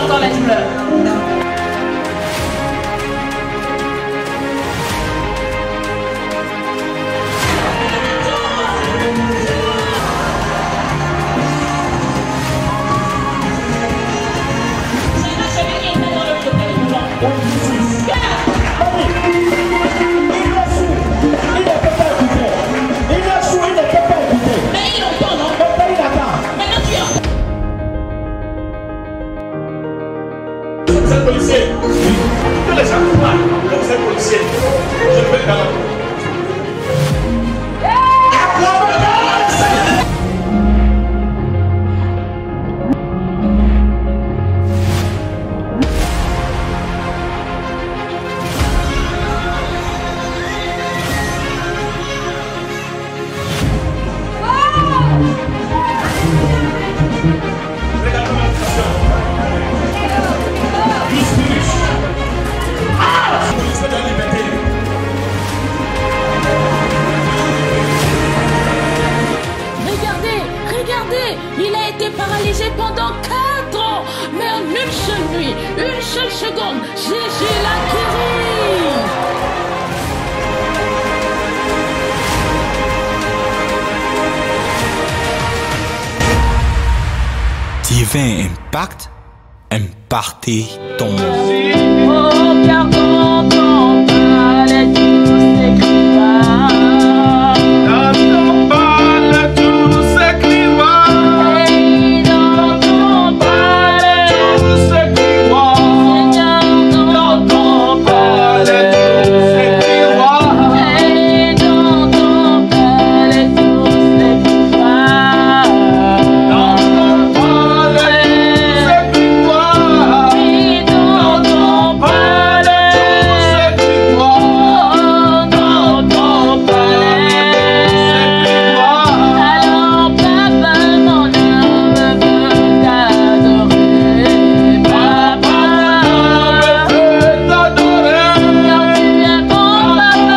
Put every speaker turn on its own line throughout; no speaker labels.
encore la douleur?
Policier, que les gens parlent, vous êtes policier, je peux dans
il a été paralysé pendant 4 ans, mais en une seule nuit, une seule seconde, Jésus l'a guéri.
Divin Impact, impacter ton monde.
Oh, car dans ton palais tout s'écrira.
dans ton palais tout s'écrira.
Et dans ton palais
Tout s'écrira.
Seigneur, dans ton palais
Tout s'écrira.
et dans ton palais tout s'écrira.
Dans ton palais tout s'écrira.
Et dans ton palais,
Tout s'écrira.
oh, dans ton palais. Alors papa, mon âme veut t'adorer. Papa, car tu es bon papa.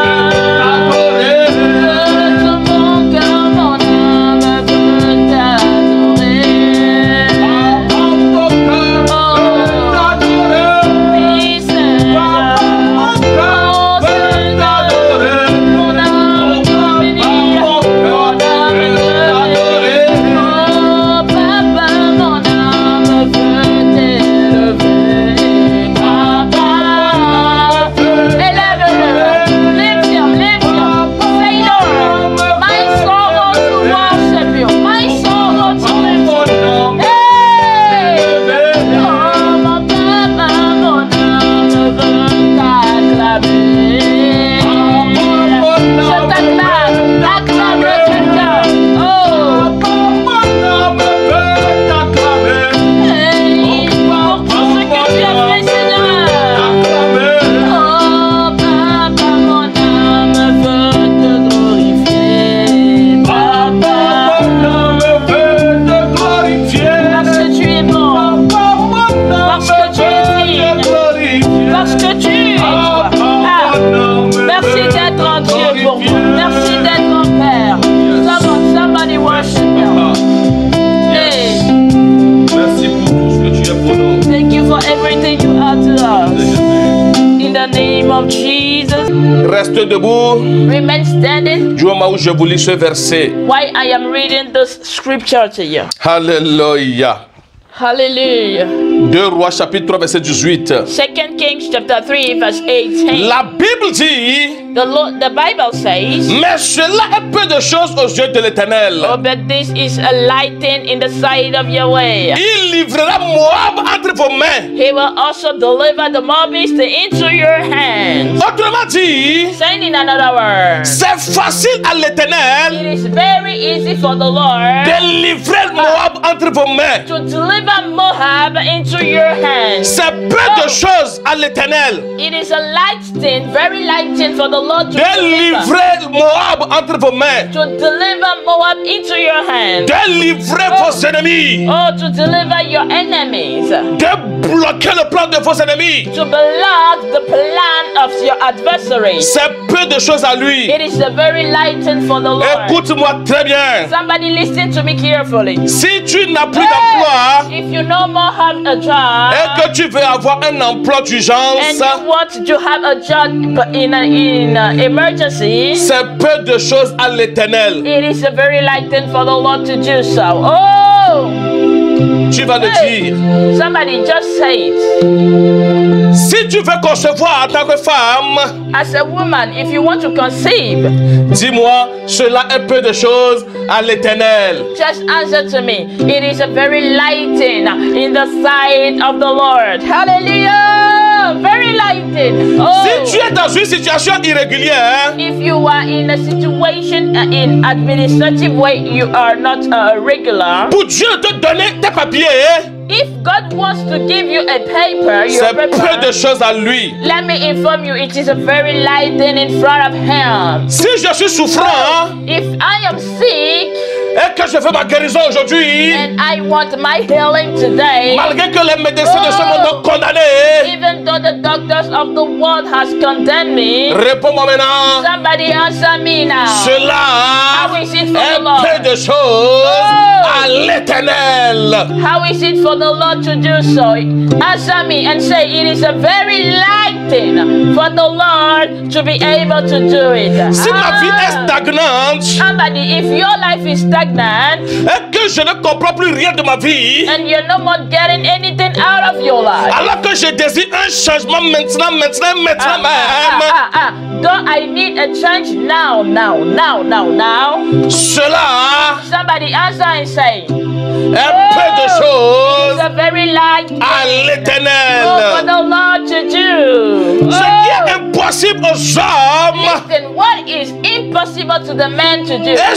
Oh papa, de tout mon cœur, mon âme veut t'adorer. Oui Seigneur, oh Seigneur, mon âme te bénit, mon âme te bénit. Oh papa, mon âme veut t'élever. Papa, élève-le, lift him, say Lord, my soul wants to worship you, my soul wants to lift you. Hey, oh mon papa, mon âme veut t'acclamer. Je t'acclame, acclame quelqu'un. Oh, hey, pour tout ce que tu as fait, Seigneur. Oh, papa, mon âme veut te glorifier. Papa, parce que tu es bon, parce que tu es digne, parce que tu es toi. Ah, merci d'être un Dieu pour moi. Merci d'être mon Père. Somebody worship Him. Hey,
Merci pour tout ce que tu es pour nous.
thank you for everything you are to us. In the name of Jesus,
Reste debout.
remain standing
Du moment où je vous lis ce verset.
while I am reading this scripture to you.
Alléluia.
Hallelujah.
2 Rois chapitre 3 verset 18.
2 Kings chapter 3 verse 18.
La Bible dit,
The Bible says,
mais cela est peu de choses aux yeux de l'Éternel.
oh, but this is a light thing in the sight of Yahweh.
Il livrera Moab entre vos mains.
He will also deliver the Moabites into your hands.
Autrement dit,
Saying in another word,
c'est facile à l'Éternel
it is very easy for the Lord
de livrer Moab entre vos mains.
to deliver Moab into your hands.
C'est peu de choses à l'Éternel
It is a light thing, very light thing for the Lord to
de livrer Moab entre vos mains,
deliver Moab into your hand.
de livrer vos ennemis,
Oh, to deliver your enemies.
de bloquer le plan de vos ennemis.
To block the plan of your adversary.
C'est peu de choses à lui.
It is a very light thing for the Lord.
Écoute-moi très bien.
Somebody listen to me carefully.
Si tu n'as plus d'emploi
If you no more have a
et
job
que tu veux avoir un emploi
and
d'urgence,
you want to have a job in an emergency,
c'est peu de choses à l'Éternel.
it is a very light thing for the Lord to do so. Oh,
Tu vas le dire.
somebody just say it.
Si tu veux concevoir en tant que femme,
As a woman, if you want to conceive,
dis-moi, cela est peu de choses à l'Éternel.
just answer to me. It is a very lighting in the sight of the Lord. Hallelujah! Very lighting. Oh.
Si tu es dans une situation irrégulière,
If you are in a situation in administrative way, you are not regular.
pour Dieu te donner tes papiers,
If God wants to give you a paper, your
c'est peu de
paper,
choses à lui.
let me inform you, it is a very light thing in front of Him.
Si je suis souffrant
If I am sick
et que je veux ma guérison aujourd'hui,
and I want my healing today,
malgré que les médecins de ce monde m'ont condamné,
even though the doctors of the world has condemned me,
réponds-moi maintenant.
somebody answer me now.
Cela
How is it for the
est
Lord?
peu de choses à l'Éternel.
How is it for the Lord to do so? Answer me and say it is a very light thing for the Lord to be able to do it.
Si ma vie est stagnante
Somebody, if your life is stagnant
et que je ne comprends plus rien de ma vie,
and you're no more getting anything out of your life,
alors que je désire un changement maintenant même,
don't I need a change now?
cela
Somebody answer and say,
est peu de
it's
choses
a very light thing
à
for
l'Éternel.
the Lord to do.
Ce qui est impossible aux hommes
Listen, what is impossible to the man to do?
et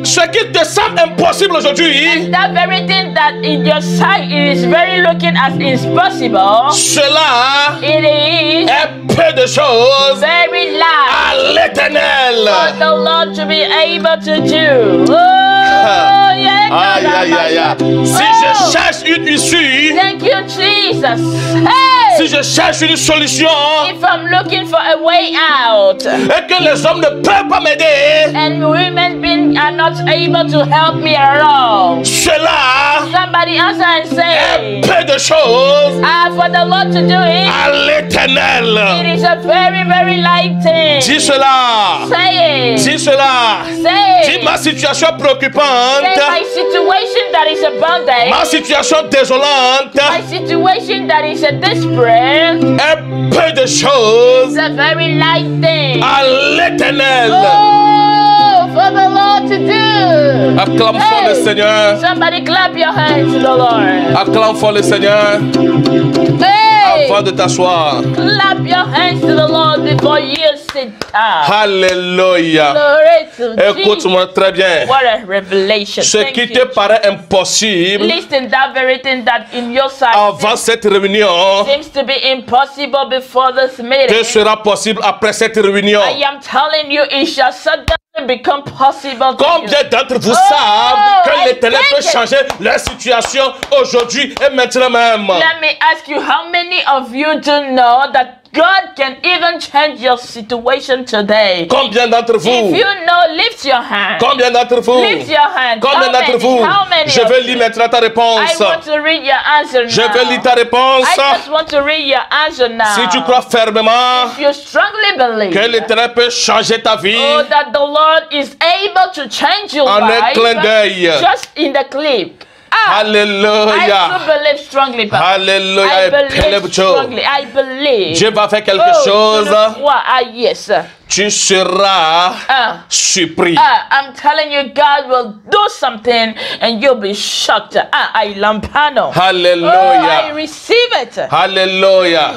ce qui te semble impossible aujourd'hui,
That very thing that in your sight it is very looking as impossible,
cela
it is
est peu de choses
very
à
light for
l'Éternel.
the Lord to be able to do. Oh, yeah.
Aïe, aïe, aïe, aïe. Si je cherche une issue,
Thank you, Jesus. Hey!
si je cherche une solution
If I'm looking for a way out
et que les hommes ne peuvent pas m'aider,
and women being are not able to help me along,
cela
somebody answer and say,
est peu de choses
for the Lord to do it,
à l'Éternel.
it is a very, very light thing.
Dis cela.
Say it.
Dis cela.
Say
Dis
it.
ma situation
Say
préoccupante,
my situation that is a bondage,
ma situation désolante,
my situation that is a desperate,
est peu de choses
it's a very light thing.
à l'Éternel.
Oh, for the Lord to do.
Acclame fort le Seigneur.
Somebody clap your hands to the Lord.
Acclame fort le Seigneur
Hey,
avant de t'asseoir.
clap your hands to the Lord before you sit down.
Alléluia.
Glory to Jesus.
Écoute-moi très bien.
What a revelation.
Ce
Thank
qui
you,
te paraît impossible
listen, that very thing that in your sight
avant cette réunion
seems to be impossible before this meeting,
te sera possible après cette réunion.
I am telling you, it shall suddenly become possible to you.
Combien d'entre vous
Oh,
savent que
I
l'Éternel peut
think it.
changer leur situation aujourd'hui et maintenant même?
Let me ask you, how many of you do know that God can even change your situation today?
Combien d'entre
If
vous?
you know, lift your hand.
Combien d'entre vous?
Lift your hand.
Combien
How
d'entre
many?
vous?
How many
Je
of
veux
you?
lire maintenant ta réponse.
I want to read your answer now.
Je veux lire ta réponse.
I just want to read your answer now.
Si tu crois fermement
If you strongly believe
que l'Éternel peut changer ta vie
oh, that the Lord is able to change your
en un
life
clin d'œil.
just in the clip. I
Alléluia.
do believe strongly, Papa.
Alléluia.
I
Et
believe
believe
strongly. I believe.
Dieu va faire quelque
Oh,
chose.
je le crois. Yes.
Tu seras surpris.
I'm telling you, God will do something and you'll be shocked. I lampano. Oh, I
Alléluia.
receive it.
Alléluia.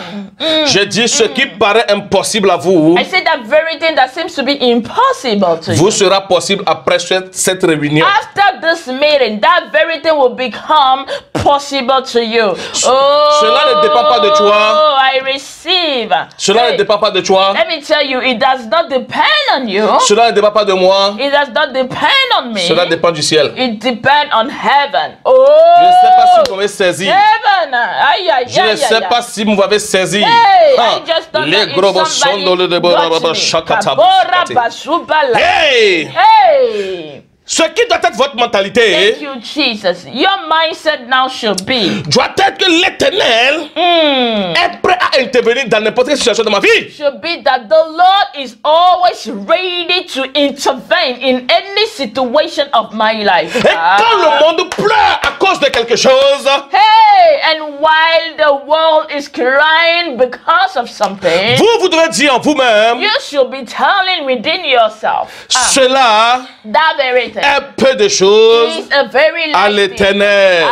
Je dis ce qui paraît impossible à vous,
I say that very thing that seems to be impossible to you.
vous sera possible après cette réunion.
After this meeting, that very thing will become possible to you. Oh,
Cela ne dépend pas de toi.
I receive.
Cela ne
Hey,
dépend pas de toi.
let me tell you, it does not depend on you.
Cela ne dépend pas de moi.
It does not depend on me.
Cela dépend du ciel.
It depends on heaven. Oh,
Je ne sais pas si vous m'avez saisi.
heaven. Aïe, aïe,
Je ne
aïe,
sais
aïe,
pas
aïe.
si vous m'avez saisi.
Hey,
Ah,
I just don't know
les gros
if
bossons dans le
somebody
débat,
got me.
chakata,
Kabora
chakati.
basubala.
Hey!
Hey,
Ce qui doit être votre mentalité
thank you, Jesus. Your mindset now should be,
doit être que l'Éternel est prêt à intervenir dans n'importe quelle situation de ma vie.
should be that the Lord is always ready to intervene in any situation of my life.
Et quand le monde pleure à cause de quelque chose,
Hey, and while the world is crying because of something,
vous devez dire en vous-même,
you should be telling within yourself,
cela
that very thing
est peu de choses
is a very
à
light thing,
l'Éternel.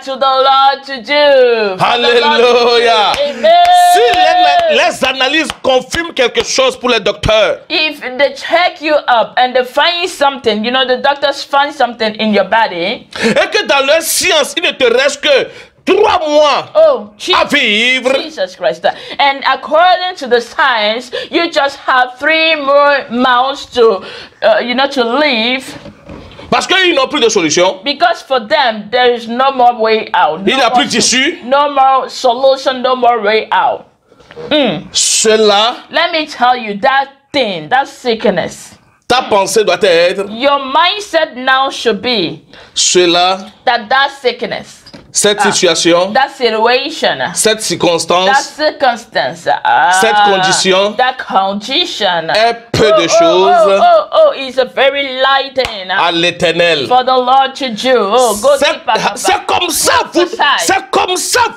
to the Lord to do. For the Lord to do.
Alléluia.
Amen.
Si les analyses confirment quelque chose pour les docteurs,
If they check you up and they find something, you know, the doctors find something in your body.
et que dans leur science, il ne te reste que 3 mois
Oh,
à vivre,
Jesus Christ. And according to the science, you just have 3 more months to, to live.
parce qu'ils n'ont plus de solution.
Because for them, there is no more way out.
Il n'y a
No
plus
more
d'issue.
no more solution, no more way out.
Cela,
Let me tell you, that thing, that sickness,
ta pensée doit être,
your mindset now should be
cela,
that sickness,
cette situation,
that situation,
cette
that
circonstance
circumstance,
cette condition
that condition
est peu de choses
it's a very light thing
à l'Éternel.
for the Lord to do. Go deeper.
C'est comme ça,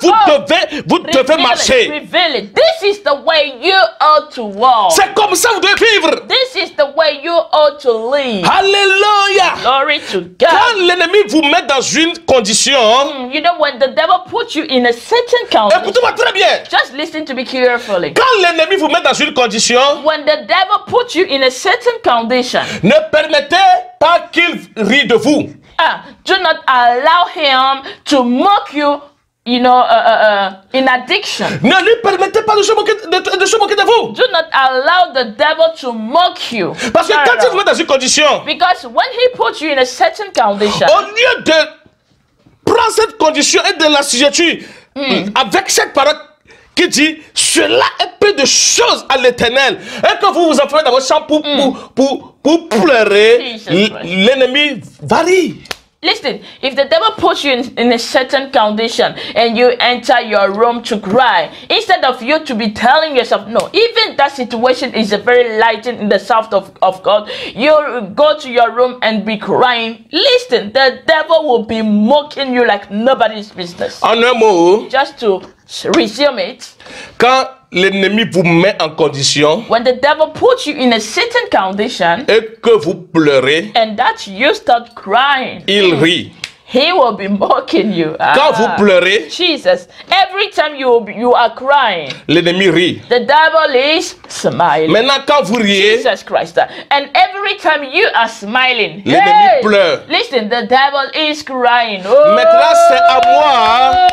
vous devez
Reveal
marcher.
it, reveal it. This is the way you ought to walk.
C'est comme ça, vous devez vivre.
This is the way you ought to live.
Alléluia.
Glory to
Quand
God.
l'ennemi vous met dans une condition,
You know, when the devil puts you in a certain condition,
écoutez-moi très bien.
just listen to me carefully.
Quand l'ennemi vous met dans une condition,
When the devil puts you in a certain condition,
ne permettez pas qu'il rit de vous.
do not allow him to mock you, in addiction.
Ne lui permettez pas de se moquer de vous.
Do not allow the devil to mock you.
Parce que
No,
quand
no.
il vous met dans une condition,
Because when he puts you in a certain condition,
au lieu de prendre cette condition et de l'assujettir avec cette parole qui dit cela est peu de choses à l'Éternel, et que vous vous enfermez dans votre chambre pour pleurer,
Jesus Christ.
l'ennemi varie.
listen, if the devil puts you in a certain condition and you enter your room to cry, instead of you to be telling yourself, no, even that situation is a very light in the sight of God, you go to your room and be crying. Listen, the devil will be mocking you like nobody's business.
En un mot,
Just to resume it,
quand l'ennemi vous met en condition
when the devil puts you in a certain condition
et que vous pleurez,
and that you start crying,
il rit.
he will be mocking you.
Quand vous pleurez,
Jesus, every time you are crying,
l'ennemi rit.
the devil is smiling.
Maintenant, quand vous riez,
Jesus Christ. And every time you are smiling,
l'ennemi pleure.
listen, the devil is crying. Oh.
Maintenant, c'est à moi.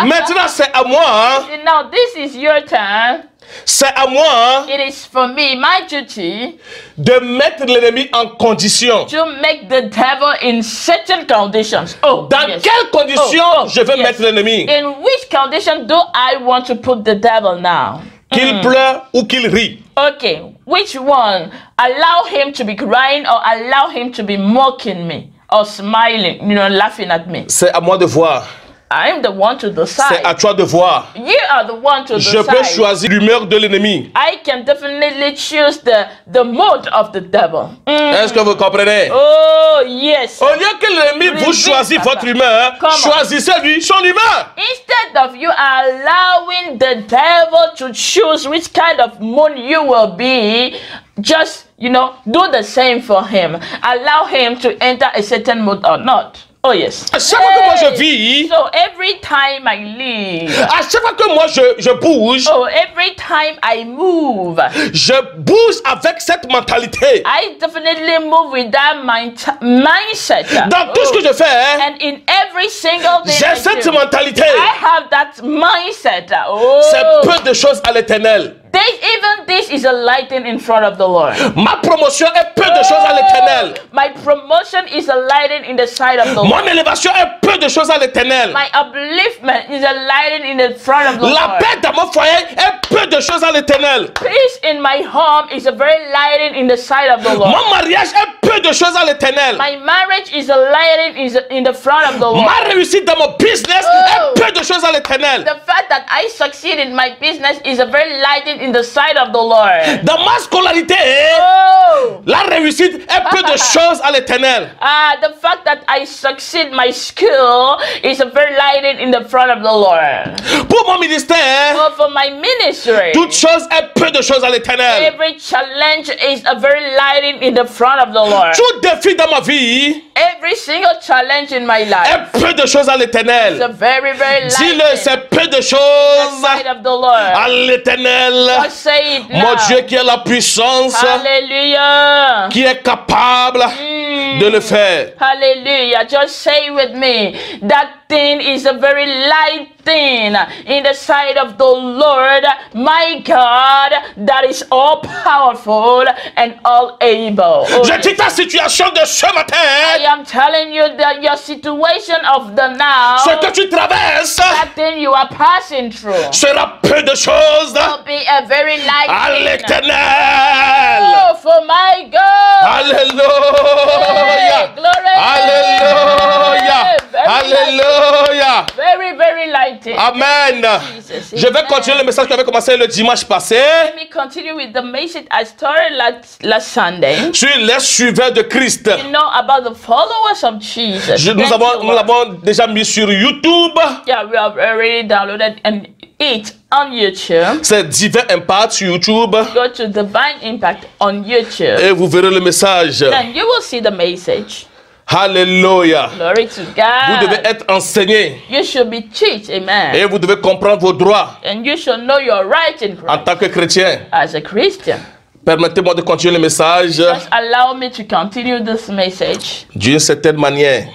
Maintenant, c'est à moi.
Now, this is your time.
C'est à moi
It is for me, my duty,
de mettre l'ennemi en condition.
to make the devil in certain conditions. Oh,
Dans
yes.
quelles conditions je vais
yes.
mettre l'ennemi?
In which condition do I want to put the devil now?
Qu'il pleure ou qu'il rit.
Okay, which one? Allow him to be crying or allow him to be mocking me or smiling, laughing at me?
C'est à moi de voir.
I'm the one to
C'est
decide.
à toi de voir.
You are the one to
Je peux
decide.
choisir l'humeur de l'ennemi.
I can definitely choose the mood of the devil.
Est-ce que vous comprenez?
Oh, yes.
Au lieu que l'ennemi vous choisisse votre humeur,
Come on.
choisissez-lui son humeur.
Instead of you allowing the devil to choose which kind of mood you will be, just, do the same for him. Allow him to enter a certain mood or not. Oh yes.
À chaque fois que moi je vis,
So every time I live,
à chaque fois que moi je bouge,
oh, every time I move,
je bouge avec cette mentalité.
I definitely move with that mindset.
Dans tout ce que je fais,
And in every single thing
j'ai
I
cette
do,
mentalité.
I have that mindset.
C'est
Oh,
peu de choses à l'éternel.
even this is a lighting in front of the Lord.
Ma promotion est peu de choses à l'éternel.
My promotion is a lighting in the sight of the Lord.
Mon élévation est peu de choses à l'éternel.
My upliftment is a lighting in the front of the
La
Lord.
paix dans mon foyer est peu de choses à l'éternel.
Peace in my home is a very lighting in the sight of the Lord.
Mon mariage est peu de choses à l'éternel.
My marriage is a lighting in the front of the Lord.
Ma réussite dans mon business est peu de choses à l'éternel.
The fact that I succeed in my business is a very lighting in the sight of the Lord.
Dans ma scolarité,
Oh!
la réussite est peu de choses à l'éternel.
The fact that I succeed my skill is a very lighting in the front of the Lord.
Pour mon ministère,
Well, for my ministry,
toute chose est peu de choses à l'éternel.
every challenge is a very lighting in the front of the Lord.
Tout défi dans ma vie
Every single challenge in my life
est peu de choses à
is a
l'éternel.
very, very
Dis-le,
lighting
c'est peu de
in the
choses
sight of the Lord.
à l'éternel.
Just say it
Mon
now.
Dieu qui a la puissance,
Hallelujah.
qui est capable de le faire.
Hallelujah. Just say with me, that thing is a very light thing in the sight of the Lord, my God, that is all powerful and all able. Oh,
Je dis ta situation de ce
I
matin,
am telling you that your situation of the now,
ce que tu traverses,
that thing you are passing through,
sera peu de choses
will be a very light
à
thing.
l'éternel.
Oh, for my God.
Alléluia.
Glory.
Alléluia.
Very
Alléluia.
Very, very light thing.
Amen.
Jesus,
Je vais
amen.
continuer le message qui avait commencé le dimanche passé
Let me continue with the message I started last Sunday.
sur les suiveurs de Christ.
You know about the followers of Jesus.
Nous l'avons déjà mis sur YouTube.
Yeah, we have already downloaded it on YouTube.
C'est Divin Impact sur YouTube.
Go to Divine Impact on YouTube.
Et vous verrez le message.
Then you will see the message.
Alléluia.
Glory to
Vous devez
God.
être enseigné.
You should be taught, amen.
Et vous devez comprendre vos droits
And you should know your right in
en
Christ
tant que chrétien.
as a Christian.
Permettez-moi de continuer le message
Just allow me to continue this message
d'une certaine manière.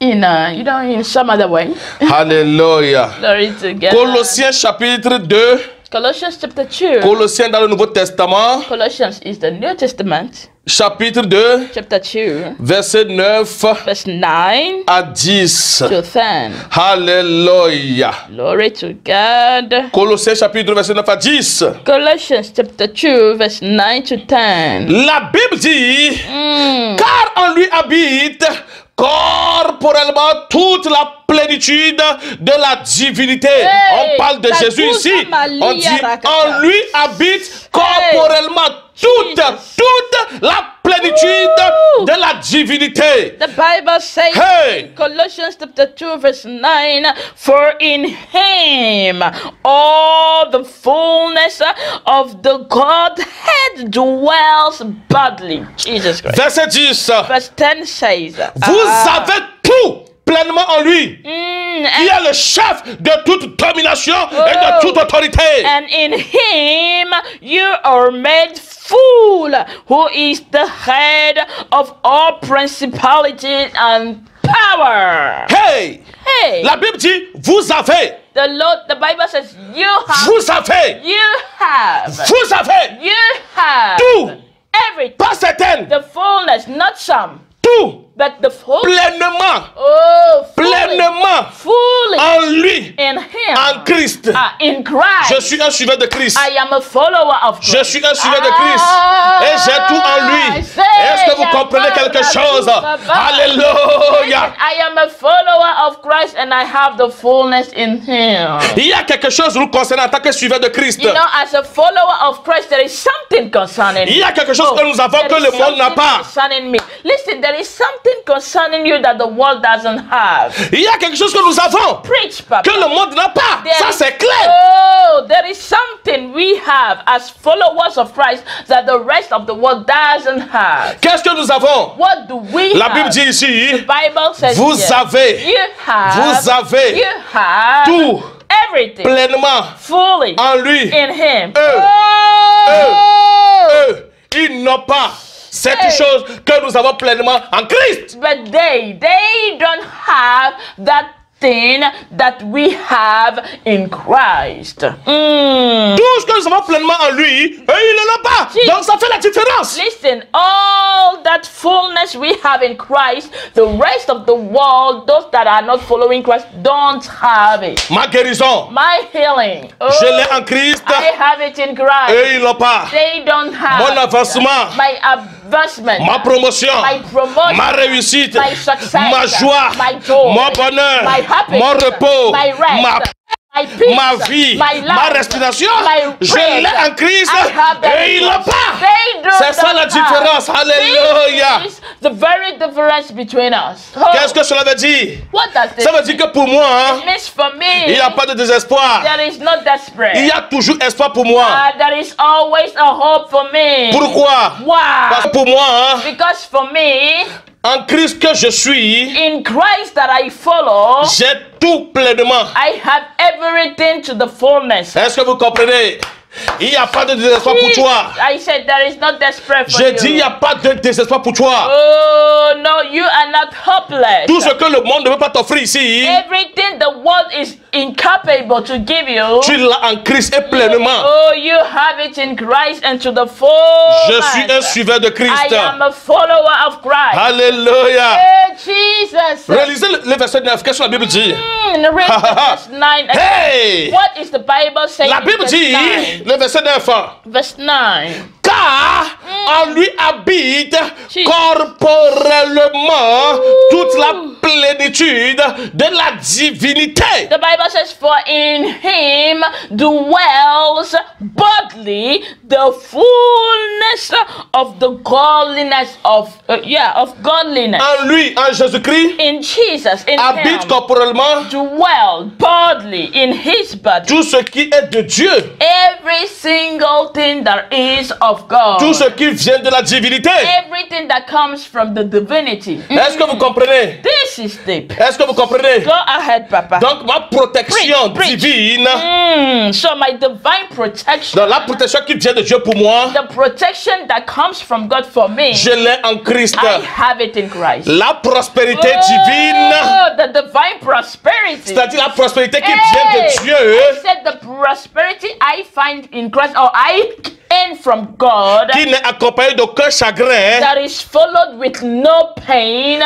in some other way.
Alléluia.
Glory to God.
Colossiens chapitre 2.
Colossians chapter 2.
Colossiens dans le Nouveau Testament.
Colossians is the New Testament,
Chapitre 2.
chapter 2,
Verset 9
verse 9
à 10.
to 10.
Alléluia.
Glory to God.
Colossiens chapitre 2 verset 9 à 10.
Colossians chapter 2, verse 9 to 10.
La Bible dit, car en lui habite corporellement toute la plénitude de la divinité.
Hey,
On parle de
Takusa
Jésus ici.
Malia
On dit,
Rakata.
en lui habite corporellement toute la plénitude
Woo.
de la divinité.
The Bible says
Hey.
in Colossians chapter 2, verse 9, for in him all the fullness of the Godhead dwells bodily. Jesus Christ.
Verset 10.
Verse 10 says,
Vous avez tout pleinement en lui.
and,
Il est le chef de toute domination et de toute autorité.
and in him you are made full, who is the head of all principality and power.
Hey!
Hey,
La Bible dit, vous avez,
the Bible says you have,
vous avez, vous avez tout,
everything,
pas certaines,
the fullness, not some,
tout,
but the full,
pleinement,
fully,
pleinement
fully
en lui,
in him,
en Christ.
in Christ.
Je suis un suiveur de Christ.
I am a follower of Christ.
Je suis un suiveur de Christ. Et j'ai tout en lui. Est-ce que vous comprenez quelque chose? Alléluia.
I am a follower of Christ and I have the fullness in him.
Il y a quelque chose nous concernant en tant que suiveur de Christ.
You know, as a follower of Christ, there is something concerning
Il y a quelque chose que nous avons que le monde n'a pas.
concerning me. Listen, there is something concerning you that the world doesn't have.
Il y a quelque chose que nous avons
Preach, Papa.
que le monde n'a pas.
There
Ça
is-
c'est clair.
So there is something we have as followers of Christ that the rest of the world doesn't have.
Qu'est-ce que nous avons?
What do we
La
have?
Bible dit ici,
The Bible says
vous
here,
avez
you have
tout
everything
pleinement
fully
en lui.
in him.
Eux, ils n'ont pas cette chose que nous avons pleinement en Christ.
But they don't have that thing that we have in Christ.
Tout ce que nous avons pleinement en lui, eux, ils ne l'ont pas. Donc ça fait la différence.
Listen, all that fullness we have in Christ, the rest of the world, those that are not following Christ, don't have it.
Ma guérison,
My healing,
je l'ai en Christ.
I have it in Christ.
Eux, ils l'ont pas.
They don't have
Mon avancement,
my advancement,
ma promotion,
my promotion,
ma réussite,
my success,
ma joie,
my joy,
mon bonheur,
my happiness,
mon repos,
my rest, my peace,
ma vie,
my life,
ma respiration,
my
je
breath.
l'ai en Christ
I have that
et ils
in
l'ont
Christ.
pas.
They
C'est ça la
don't
différence.
have.
Alléluia.
This is the very difference between us.
Qu'est-ce que cela veut dire?
What does this
Ça veut dire que pour moi,
It means for me,
il n'y a pas de désespoir.
there is no desperate.
Il y a toujours espoir pour moi.
There is always a hope for me.
Pourquoi? Parce
Why?
que pour moi,
Because for me,
en Christ que je suis,
in Christ that I follow,
j'ai tout pleinement.
I have everything to the fullness.
Est-ce que vous comprenez? Il n'y a pas de désespoir pour toi.
I said there is no desperate for
Je
you.
dis, il n'y a pas de désespoir pour toi.
Oh no, you are not hopeless.
Tout ce que le monde ne peut pas t'offrir ici,
Everything the world is incapable to give you,
tu l'as en Christ et pleinement.
oh, you have it in Christ and to the full.
Je suis un suiveur de Christ.
I am a follower of Christ.
Alléluia.
Hey, Jesus.
Relisez le verset 9. Qu'est-ce que la Bible dit?
Read verse 9.
Hey!
What is the Bible saying?
La
in
Bible
verse
dit,
9?
le verset 9.
Verse 9.
Car en lui habite
Jesus.
corporellement toute la plénitude de la divinité.
The Bible says, for in him dwells bodily the fullness of the godliness of godliness.
En lui, en Jésus-Christ,
In Jesus, in
habite
him,
corporellement
dwell bodily in his body.
tout ce qui est de Dieu,
Every single thing that is of God.
tout ce qui vient de la divinité.
Everything that comes from the divinity.
Est-ce que vous comprenez?
This is deep.
Est-ce que vous comprenez?
Go ahead, Papa.
Donc ma protection
Preach.
divine,
So my divine protection,
dans la protection qui vient de Dieu pour moi,
the protection that comes from God for me,
je l'ai en Christ.
I have it in Christ.
La prospérité divine,
Oh, the divine prosperity.
c'est-à-dire la prospérité qui
Hey,
vient de
I
Dieu,
said the prosperity I find in Christ, or I gain from God,
qui n'est accompagné d'aucun chagrin,
that is followed with no pain.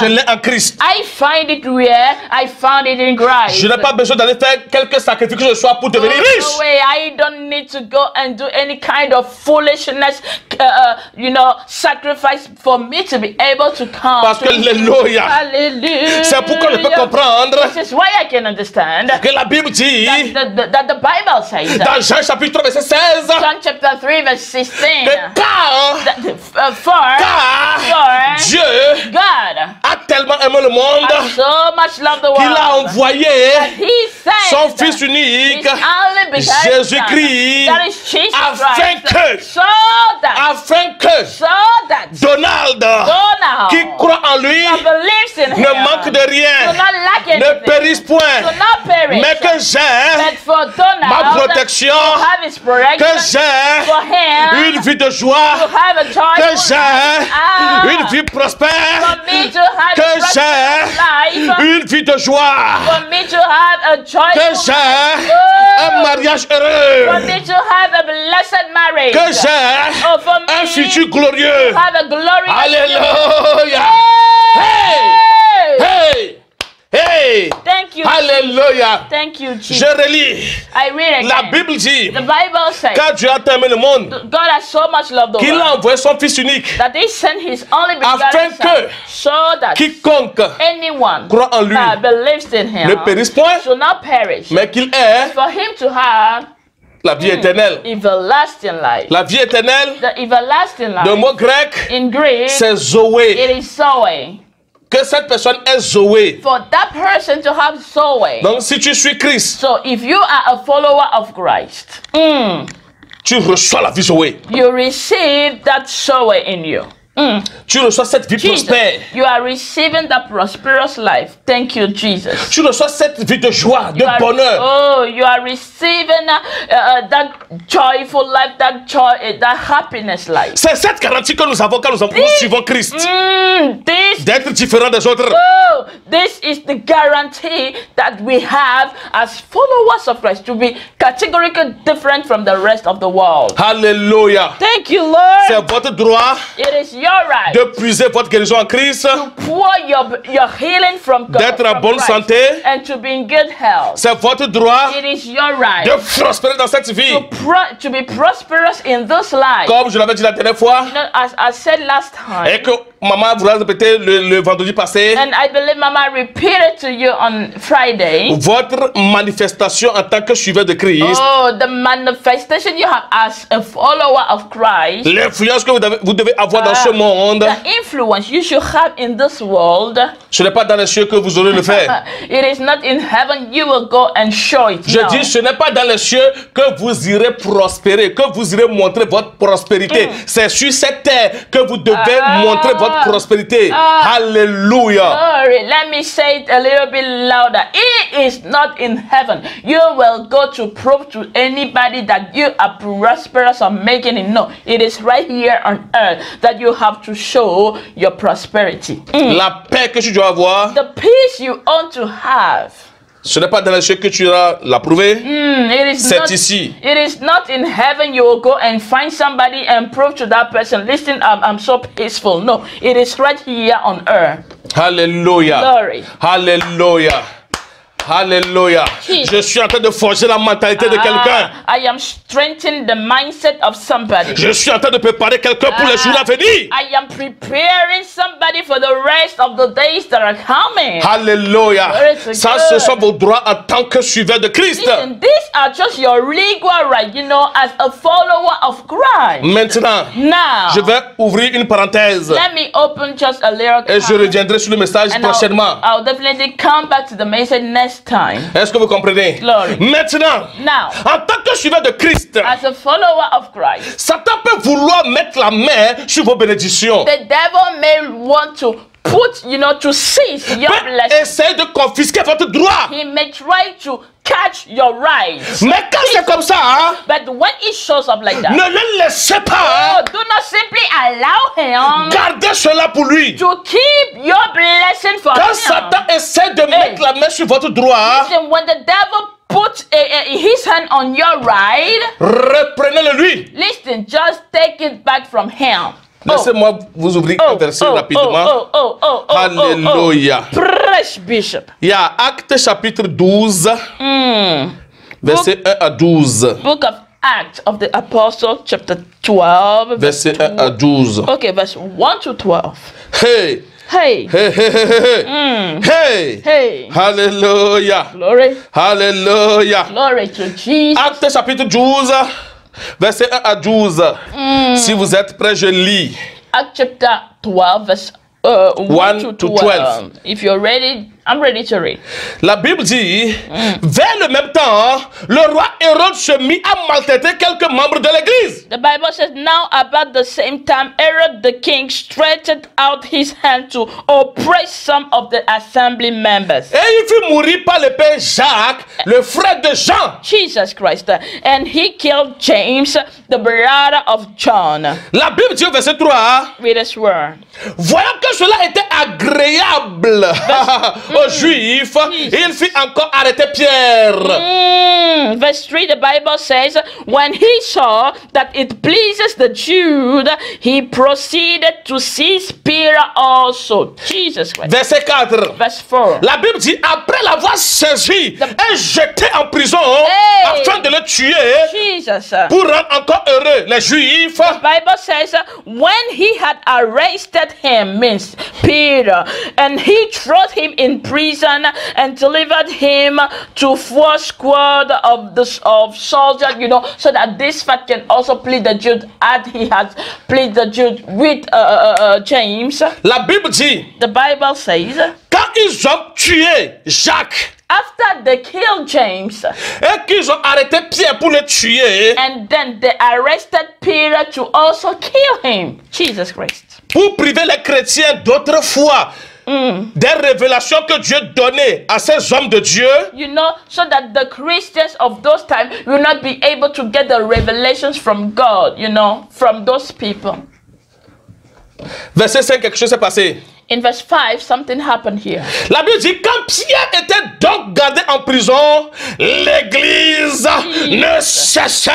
je l'ai en Christ.
I find it where I found it in Christ.
Je n'ai pas besoin d'aller faire quelques sacrifices que ce soit pour devenir
No
riche.
way, I don't need to go and do any kind of foolishness, sacrifice for me to be able to come.
Parce que, alléluia,
Hallelujah.
c'est pourquoi je peux comprendre
This is why I can understand
que la Bible dit,
that the Bible says
dans Jean chapitre 3, verset 16,
John chapter 3 verse 16.
que car
For
Dieu
God
a tellement aimé le monde
so much loved the
qu'il a
world
envoyé
He sent
son Fils unique,
His only begotten
Jésus-Christ,
Son, that is Jesus
afin
Christ,
que- afin que
so that
Donald,
Donald
qui croit en lui,
that believes in
ne
him
manque de
do
rien,
not lack
ne
anything,
périsse
do
point,
not perish,
mais que j'ai
but for Donald
ma protection,
to have his
que
protection,
j'ai
for him
une vie de
to
joie,
have a joyful
que
life,
j'ai une vie
for
prospère,
me to have
que
a prosperous
j'ai
life,
une vie de joie,
for me to have a
que
joyful
j'ai
life,
un mariage
for
heureux,
me to have a blessed marriage,
que j'ai
oh, for me
un futur glorieux.
to have a glorious
Alléluia.
Hey!
Hey! Hey!
Thank you.
Alléluia.
Thank you,
Je
Jesus.
relis.
I read
La
again.
Bible dit,
The Bible says
car Dieu a aimé le monde,
God has so much loved the
qu'il
world
a envoyé son Fils unique,
that He sent His only
afin
begotten Son,
que
so that
quiconque
anyone
croit en lui
that believes in Him
ne périsse point,
should not perish,
mais qu'il ait
for him to have
la vie éternelle.
everlasting life.
La vie éternelle,
The everlasting
le
life
mot grec,
in Greek
c'est Zoé,
it is Zoe,
que cette personne ait Zoé.
For that person to have Zoe.
Donc si tu suis Christ,
So if you are a follower of Christ,
tu reçois la vie Zoé.
you receive that Zoe in you.
Tu reçois cette vie
Jesus,
prospère.
you are receiving that prosperous life. Thank you, Jesus.
Tu reçois cette vie de joie, de
You are-
bonheur.
Oh, you are receiving that joyful life, that joy, that happiness life.
C'est cette garantie que nous avons quand nous suivons Christ.
This
D'être différent des autres.
Oh, this is the guarantee that we have as followers of Christ, to be categorically different from the rest of the world.
Alléluia.
Thank you, Lord.
C'est votre droit
It is your right
de puiser votre guérison en Christ,
to pour your healing from God,
d'être en
from
bonne
Christ,
santé.
and to be in good health.
C'est votre droit
It is your right
de prospérer dans cette vie.
to be prosperous in this life.
Comme je l'avais dit la dernière fois,
You know, as I said last
et
time,
que maman vous l'a répété le vendredi passé,
and I believe Mama repeated to you on Friday.
votre manifestation en tant que suiveur de Christ,
Oh, the manifestation you have as a follower of Christ,
l'influence que vous devez avoir dans ce monde,
the influence you should have in this world,
ce n'est pas dans les cieux que vous aurez le faire.
it is not in heaven you will go and show it.
Je
No.
dis, ce n'est pas dans les cieux que vous irez prospérer, que vous irez montrer votre prospérité. C'est sur cette terre que vous devez montrer votre prospérité. Alléluia.
Sorry, let me say it a little bit louder. It is not in heaven. You will go to prove to anybody that you are prosperous or making it. No, it is right here on earth that you have to show your prosperity.
La paix que tu dois avoir,
The peace you ought to have.
ce n'est pas dans les cieux que tu iras la prouver.
It is
C'est
not,
ici.
It is not in heaven you will go and find somebody and prove to that person, listen, I'm so peaceful. No, it is right here on earth.
Alléluia.
Glory.
Alléluia. Alléluia.
Jesus.
Je suis en train de forger la mentalité de quelqu'un.
I am strengthening the mindset of somebody.
Je suis en train de préparer quelqu'un pour les jours à venir.
I am preparing somebody for the rest of the days that are coming.
Alléluia.
Glory to
Ça,
God.
ce sont vos droits en tant que suiveur de Christ.
Listen, these are just your legal rights, you know, as a follower of Christ.
Maintenant,
Now,
je vais ouvrir une parenthèse
let me open just a little
et je reviendrai sur le message
and
prochainement.
I'll definitely come back to the message next time.
Est-ce que vous comprenez?
Glory.
Maintenant,
Now,
en tant que suiveur de Christ,
as a follower of Christ,
Satan peut vouloir mettre la main sur vos bénédictions.
the devil may want to put, you know, to seize your
Peut
blessing.
essayer de confisquer votre droit.
He may try to catch your rights.
Mais quand c'est comme ça, hein,
But when it shows up like that,
ne le laissez pas
oh, do not simply allow him
garder cela pour lui.
to keep your blessing for
Quand
him.
Satan essaie de mettre la main sur votre droit,
Listen, when the devil puts his hand on your right,
reprenez-le lui.
listen, just take it back from him.
Laissez-moi vous ouvrir un verset rapidement. Alléluia.
Press, Bishop.
Il y a Actes chapitre 12, verset 1 à 12.
Book of Acts of the Apostle, chapter 12.
Verset 1 à 12.
Okay, verse 1 to 12.
Hey!
Hey,
Hey, hey, hey, hey, hey. Hey!
hey,
Alléluia.
glory,
Alléluia.
glory to Jesus.
Actes chapitre 12, verset 1 à 12. Si vous êtes prêts, je lis.
Acts chapter 12, verse 1 to 12.
12.
If you're ready, I'm ready to read.
La Bible dit, vers le même temps, le roi Hérode se mit à maltraiter quelques membres de l'église.
The Bible says, now about the same time, Herod the king stretched out his hand to oppress some of the assembly members.
Et il fit mourir par l'épée Jacques, le frère de Jean.
Jesus Christ. And he killed James, the brother of John.
La Bible dit au verset 3,
Read this word.
voyant que cela était agréable aux Juifs, il fit encore arrêter Pierre.
Verse 3, the Bible says, when he saw that it pleases the Jews, he proceeded to seize Peter also. Jesus Christ.
Verset 4.
Verse 4.
La Bible dit, après l'avoir saisi et jeté en prison
Hey.
afin de le tuer,
Jesus.
pour rendre encore heureux les Juifs.
The Bible says when he had arrested him, means Peter, and he threw him in prison and delivered him to 4 squad of soldiers, you know, so that this fat can also plead the Jude as he has pleaded the Jude with James.
La Bible dit,
The Bible says,
quand ils ont tué Jacques
after they killed James,
et qu'ils ont arrêté Pierre pour le tuer,
and then they arrested Peter to also kill him. Jesus Christ.
pour priver les chrétiens d'autrefois des révélations que Dieu donnait à ces hommes de Dieu,
You know, so that the Christians of those times will not be able to get the revelations from God, you know, from those people.
verset 5, quelque chose s'est passé.
In verse 5, something happened here.
La Bible dit, quand Pierre était donc gardé en prison, l'église ne cessait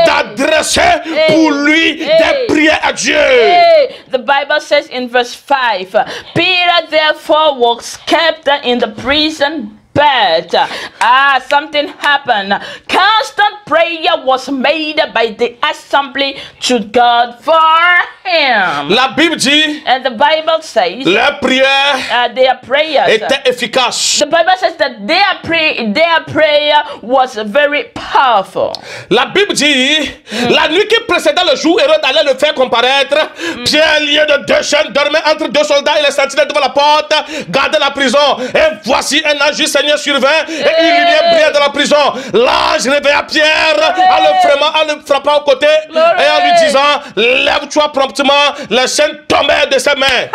d'adresser pour lui des prières à Dieu.
Hey, the Bible says in verse 5, Peter therefore was kept in the prison. But something happened. Constant prayer was made by the assembly to God for him.
La Bible dit,
And the Bible says
les prières
their prayers.
étaient efficaces.
The Bible says that their prayer was very powerful.
La Bible dit, la nuit qui précédait le jour Hérode allait le faire comparaître, Pierre, lié de 2 chaînes, dormait entre 2 soldats et les sentinelles devant la porte, gardait la prison. Et voici un ange du Seigneur survint et une lumière brillait dans la prison. L'ange réveilla Pierre en le frappant au côté et en lui disant, lève-toi promptement. Les chaînes tombèrent de ses mains.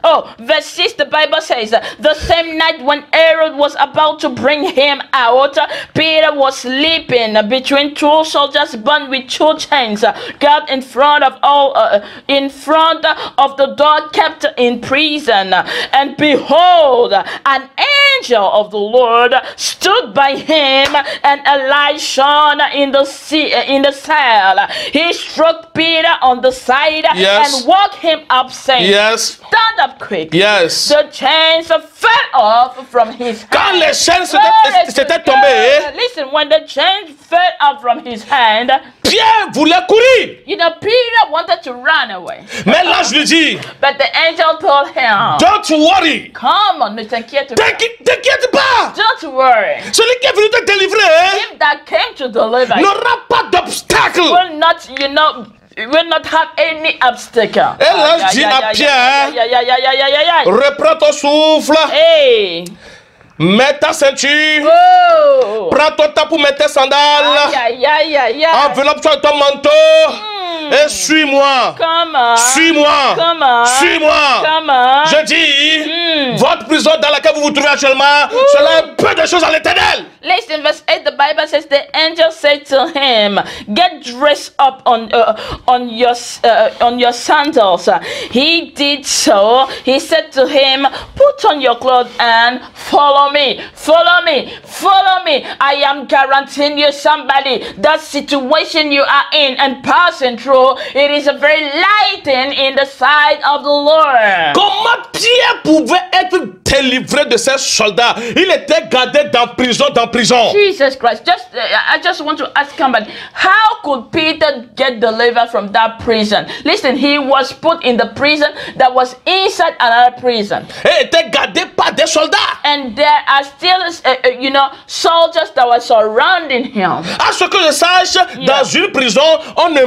Oh, verse 6, the Bible says, the same night when Herod was about to bring him out, Peter was sleeping between 2 soldiers bound with 2 chains, guard in front of the door kept in prison. And behold, an angel of the Lord stood by him, and a light shone in the cell. He struck Peter on the side and woke him up, saying, stand up quick. The chains fell off from his hand.
Quand les chaînes s'étaient tombées,
listen, when the chains fell off from his hand,
Pierre voulait courir.
You know, Peter wanted to run away.
Mais l'ange lui dit,
but the angel told him,
don't worry.
Come on, ne t'inquiète pas.
T'inquiète pas.
Don't worry.
Celui qui est venu te délivrer,
him that came to deliver,
n'aura pas d'obstacle.
Will not, you know, will not have any obstacle.
Et l'ange dit à Pierre, reprends ton souffle.
Hey.
Mets ta ceinture.
Oh.
Prends ton temps pour mettre tes sandales. Enveloppe-toi ton manteau. Et suis-moi. Suis-moi. Suis-moi. Je dis, votre prison dans laquelle vous vous trouvez actuellement, cela est peu de choses à l'éternel.
Listen, verse 8, the Bible says the angel said to him, get dressed up on your sandals. He did so. He said to him, put on your clothes and follow me. Follow me. Follow me. I am guaranteeing you, somebody, that situation you are in and passing through, it is a very lighting in the sight of the Lord.
Comment Pierre pouvait être délivré de ces soldats? Il était gardé dans prison,
Jesus Christ. I just want to ask somebody, how could Peter get delivered from that prison? Listen, he was put in the prison that was inside another prison.
Et était gardé par des soldats.
And there are still, soldiers that were surrounding him.
À ce que je sache, dans une prison, on ne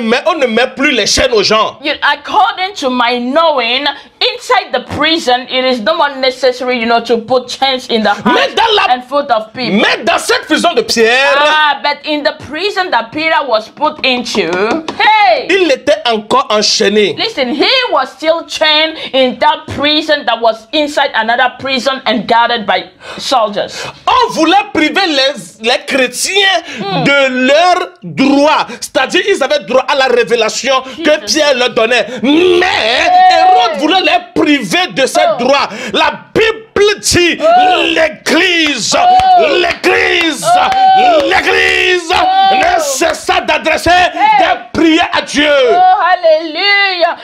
met plus les chaînes aux gens.
According to my knowing, inside the prison, it is no more necessary, to put chains in the hands and foot of people.
Mais dans cette prison de Pierre,
but in the prison that Peter was put into,
il était encore enchaîné.
Listen, he was still chained in that prison that was inside another prison and guarded by soldiers.
On voulait priver les chrétiens de leur droit, c'est-à-dire ils avaient droit à la révélation que Pierre leur donnait, mais Hérode voulait les priver de ces droits. La Bible dit l'église ne cessa d'adresser des prières à Dieu.
Oh, hallelujah.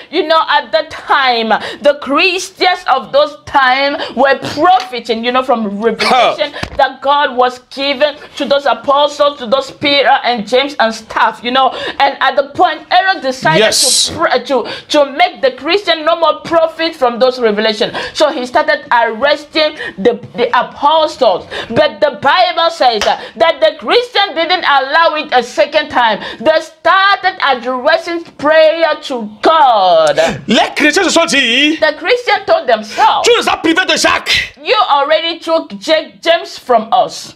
at the time, the Christians of those time were profiting, you know, from revelation that God was given to those apostles, to those Peter and James and staff, you know. And at the point, Herod decided to make the Christian no more profit from those revelations. So he started arresting the apostles. But the Bible says that the Christian didn't allow it a second time. They started addressing prayer to God.
Les chrétiens se sont dit,
The Christian told themselves,
tu nous as privés de Jacques.
you already took James from us.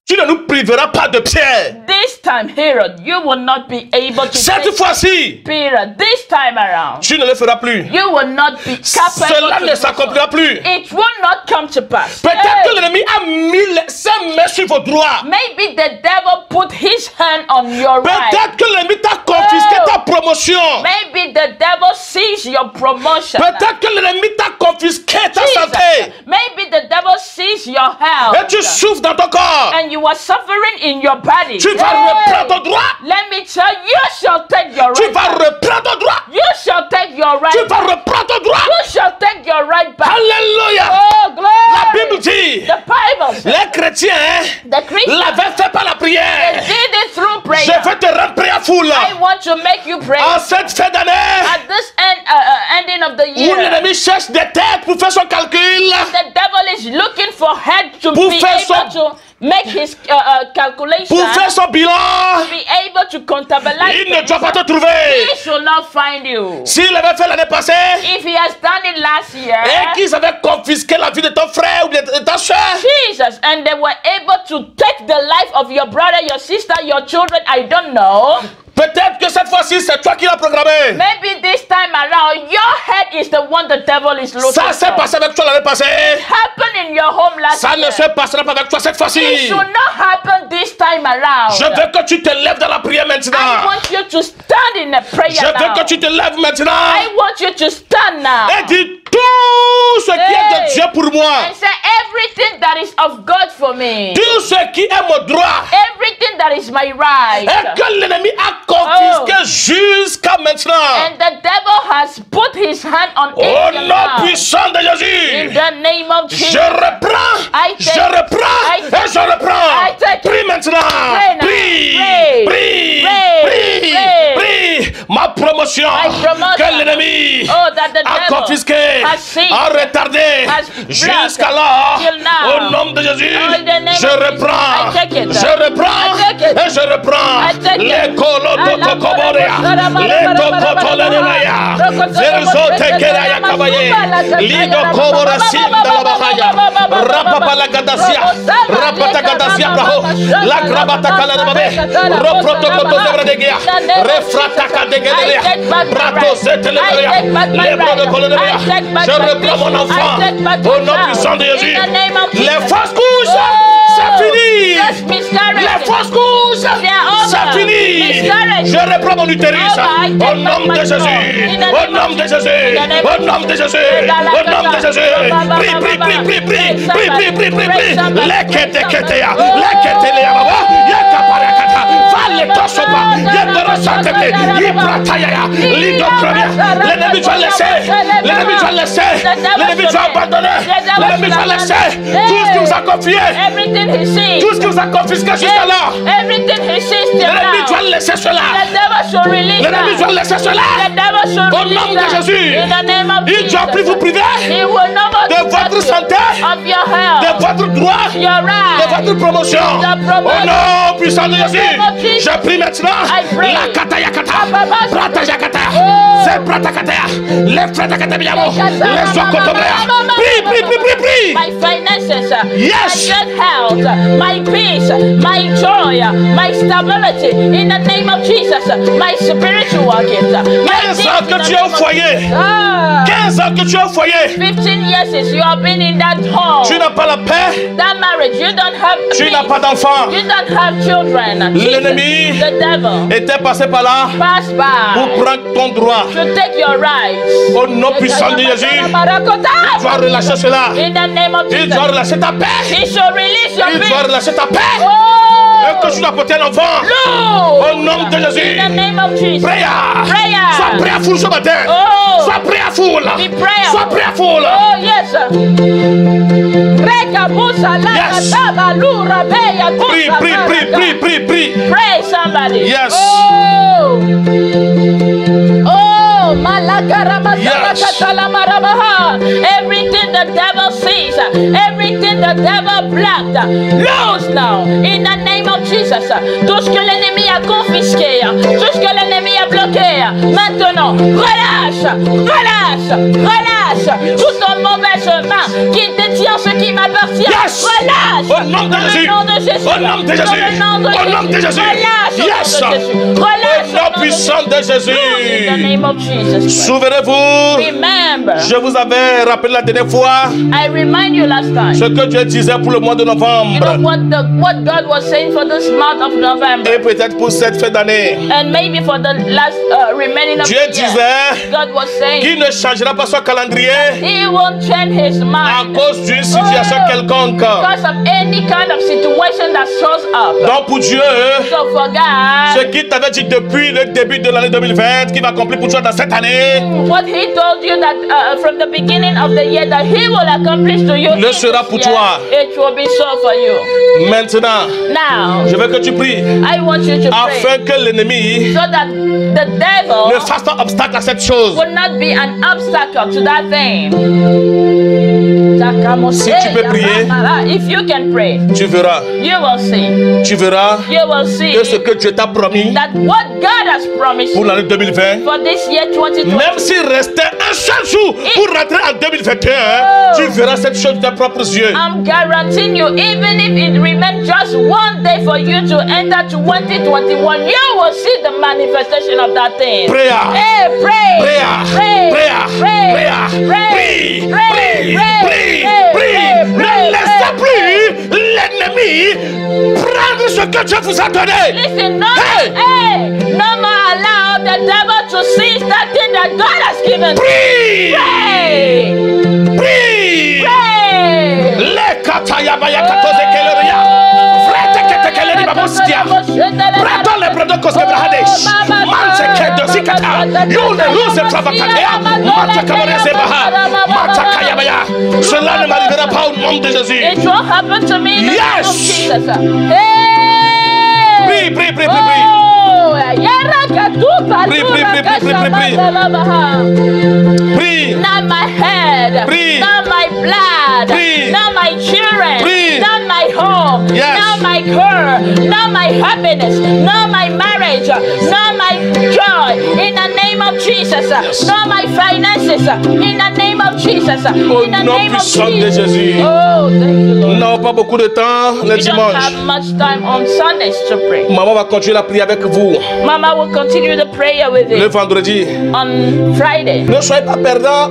Tu ne nous priveras pas de Pierre.
This time, Herod, you will not be able to
Cette
take
fois-ci,
Peter. This time around,
tu ne le feras plus.
you will not be capable
Cela
to
ne
do
s'accomplira
so.
plus.
It will not come to pass.
Peut-être que l'ennemi a mis ses mains sur vos droits.
Maybe the devil put his hand on your right.
Peut-être que l'ennemi t'a confisqué ta promotion.
Maybe the devil sees your promotion.
Peut-être que l'ennemi t'a confisqué ta
Jesus.
santé.
Maybe the devil sees your health.
Et tu souffres dans ton corps.
And you are suffering in your body.
Tu vas reprendre ton droit.
Let me tell you, you shall take your
Tu
right
vas
back.
reprendre ton droit.
You shall take your
Tu
right
vas
back.
reprendre ton droit.
You shall take your right back.
Alléluia.
Oh,
La
glory.
Bible dit,
The Bible says
les chrétiens
the Christians
l'avaient fait par la prière.
did it through prayer.
Je vais te rendre prayerful.
I want to make you pray.
En cette fin d'année,
At this ending of the
où
year,
l'ennemi cherche des têtes pour faire son calcul,
the devil is looking for head to
Pour
be
faire
able to make his calculation,
pour faire son bilan,
be able to contabilize
il ne
things.
doit pas te trouver.
He should not find you.
S'il avait fait l'année passée
If he has done it last year,
et qu'ils avaient confisqué la vie de ton frère ou de ta soeur,
Jesus, and they were able to take the life of your brother, your sister, your children, I don't know.
peut-être que cette fois-ci c'est toi qui l'as programmé.
Maybe this time around, your head is the one the devil is looking
Ça s'est
for.
passé avec toi l'année passée.
Happened in your home last
Ça ne
year.
se passera pas avec toi cette
It
fois-ci.
should not happen this time around.
Je veux que tu te lèves dans la prière
I
maintenant.
want you to stand in a prayer
Je veux
now.
que tu te lèves maintenant.
I want you to stand now.
Et dis tout ce qui est de Dieu pour moi.
And say everything that is of God for me.
Tout ce qui est mon droit.
Everything that is my right.
Et que l'ennemi a confisqué jusqu'à maintenant.
And the devil has put his hand on
Au
it
nom
now.
puissant de
In
Jésus.
the name of Jesus.
Je reprends.
I
Je
take-
reprends.
I take-
Et je reprends.
I take-
Prie maintenant.
Pray now.
Prie.
Pray.
Prie.
Pray.
Prie.
Pray.
Prie. Ma promotion.
My promotion.
Que l'ennemi
Oh, that the
a
devil
confisqué,
has seized,
a retardé
has blocked
jusqu'à là.
till now.
Au nom de Jésus,
Oh, in the name
je
of Jesus,
reprends.
I take it.
Je reprends.
I take it.
Et je reprends.
I take it.
Les colotocoborea. Les tocotolenaya. Verzo tekeraya kabaye. Lido kobora simda la bahaya. Rapapala gadasia. Rapata gadasia braho. La grabata kalana babe. Roprotokoto zebra de gea. Refrata kadegelea. Brato zetelebrea. Les bras de colonia. Je reprends mon enfant. Au nom puissant de Jésus. Les fausses couches, c'est fini. Les fausses couches, c'est fini. Je reprends mon utérus. Au nom de Jésus. Au nom de Jésus. Au nom de Jésus. Au nom de Jésus. Prie, prie, prie, prie, prie. Prie, prie, prie, prie, prie. Lekete ketea. Lekete lea baba. Yakaparakata. Vale tosopa. Yedorosateke. Yiprataya. Lido premier. L'ennemi doit laisser. L'ennemi doit laisser. L'ennemi doit abandonner. L'ennemi doit laisser. Tout ce qu'il vous a confié.
Everything he sees.
Tout ce qu'il vous a confisqué jusqu'à là.
Everything he sees till
L'ennemi
now.
doit laisser cela.
The devil should release
L'ennemi doit
that.
laisser
The
cela.
devil should
Au
release
nom de
that.
Jésus.
In the name of
Il doit plus vous priver
He will not
de votre santé,
of your health,
de votre droit,
your
de
right,
votre promotion.
The promotion.
Au nom puissant de Jésus.
name of Jesus.
Je prie maintenant.
I pray.
La katayakata.
Papa.
Pratakata.
Oh.
C'est pratakata. Les pratakata biamo. Les okotobrea. Prie, prie, prie, prie, prie.
my finances,
Yes.
my good health, my peace, my joy, my stability, in the name of Jesus, my spiritual gift.
15 ans que tu es au foyer. 15 ans que tu es au foyer.
15 years since you have been in that home.
Tu n'as pas la paix.
That marriage, you don't have
Tu
peace.
n'as pas d'enfant.
You don't have children.
L'ennemi
The devil
était passé par là
pass
pour
by
prendre ton droit.
to take your rights.
Au nom puissant de Jésus, tu dois relâcher cela.
In the name of
Il
Jesus,
doit relâcher ta paix.
he shall release your
Il doit
peace.
relâcher ta paix.
Oh,
Et que tu dois apporter un enfant. Au nom de Jésus.
In the name of Jesus.
Prayer.
Prayer.
Sois prayerful ce matin.
Oh.
Sois prayerful.
Be prayerful.
Sois prayerful.
Oh, yes.
Prie.
Pray, somebody.
Yes.
Oh. Oh,
Yes.
everything the devil sees, everything the devil blocked, lose now in the name of Jesus. Tout ce que l'ennemi a confisqué, tout ce que l'ennemi a bloqué, maintenant relâche, tout ton mauvais main qui détient ce qui m'appartient.
Yes.
Relâche
Au nom de Jésus.
Au nom de Jésus.
Au nom de Jésus. Au nom de Jésus.
Relâche
Yes.
au nom de Jésus. Relâche
Au nom puissant de Jésus.
in the name of Jesus.
Souvenez-vous,
Remember,
je vous avais rappelé la dernière fois
I remind you last time.
ce que Dieu disait pour le mois de
You know
novembre
what God was saying for this month of November,
et peut-être pour cette fin d'année.
and maybe for the last remaining of
Dieu
the year.
disait
God was saying
qu'il ne changera pas son calendrier
He won't change His
à
mind
cause d'une situation quelconque.
because of any kind of situation that shows up.
Donc pour Dieu,
So for God,
ce qu'il t'avait dit depuis le début de l'année 2020, qu'il va accomplir pour toi dans cette année,
what He told you that from the beginning of the year that He will accomplish to you,
le
in
sera
this
pour
year,
toi.
it will be so for you.
Maintenant,
Now,
je veux que tu pries
I want you to pray
afin que l'ennemi
so that the
ne
devil
fasse pas obstacle à cette chose.
will not be an obstacle to that thing.
Si tu peux prier,
if you can pray,
tu verras.
you will see.
Tu verras
You will see
que ce que Dieu t'a promis
that what God has promised
pour l'année 2020,
for this year 2020,
même s'il restait un seul jour pour rentrer en 2021, tu verras cette chose de tes propres yeux.
I'm guaranteeing you, even if it remains just one day for you to enter 2021, you will see the manifestation of that thing.
Prayer.
Hey, pray.
Prayer.
Pray.
Prayer.
Pray.
Prayer.
Pray.
Prie.
Pray.
Prie.
Pray.
Prie.
Pray.
Ne laissez plus l'ennemi prendre ce que Dieu vous a donné.
Listen, no,
Hey.
hey, no more allow the devil to seize that thing that God has given.
Prie.
Pray.
Prie.
Pray.
Le katayabaya katoze keleria. Frete ketekele baboskia. Prato le brodo koskebrahadesh. Manse kedo zikata. Yule luze travakatea. Mata kamarese baha. Mata kayabaya. Cela ne m'arrivera pas au nom de Jésus.
It won't happen to me in the name of
Yes.
Jesus. Hey.
Prie.
Oh, yarakatupa,
Prie. Prie.
not my head,
Prie.
not my blood,
Prie.
not my children,
Prie.
not my home,
Yes.
not my car, not my happiness, not my marriage, not my joy, in the name of Jesus, not my finances, in the name of Jesus,
Au
in the
nom
name of
puissant de
Jesus.
Jésus.
Oh, thank you,
Nous
Lord.
n'avons pas beaucoup de temps le
We don't
dimanche.
have much time on Sundays to pray.
Maman va continuer la prière avec vous
Mama will continue the prayer with
le
you
vendredi.
on Friday.
Ne soyez pas perdants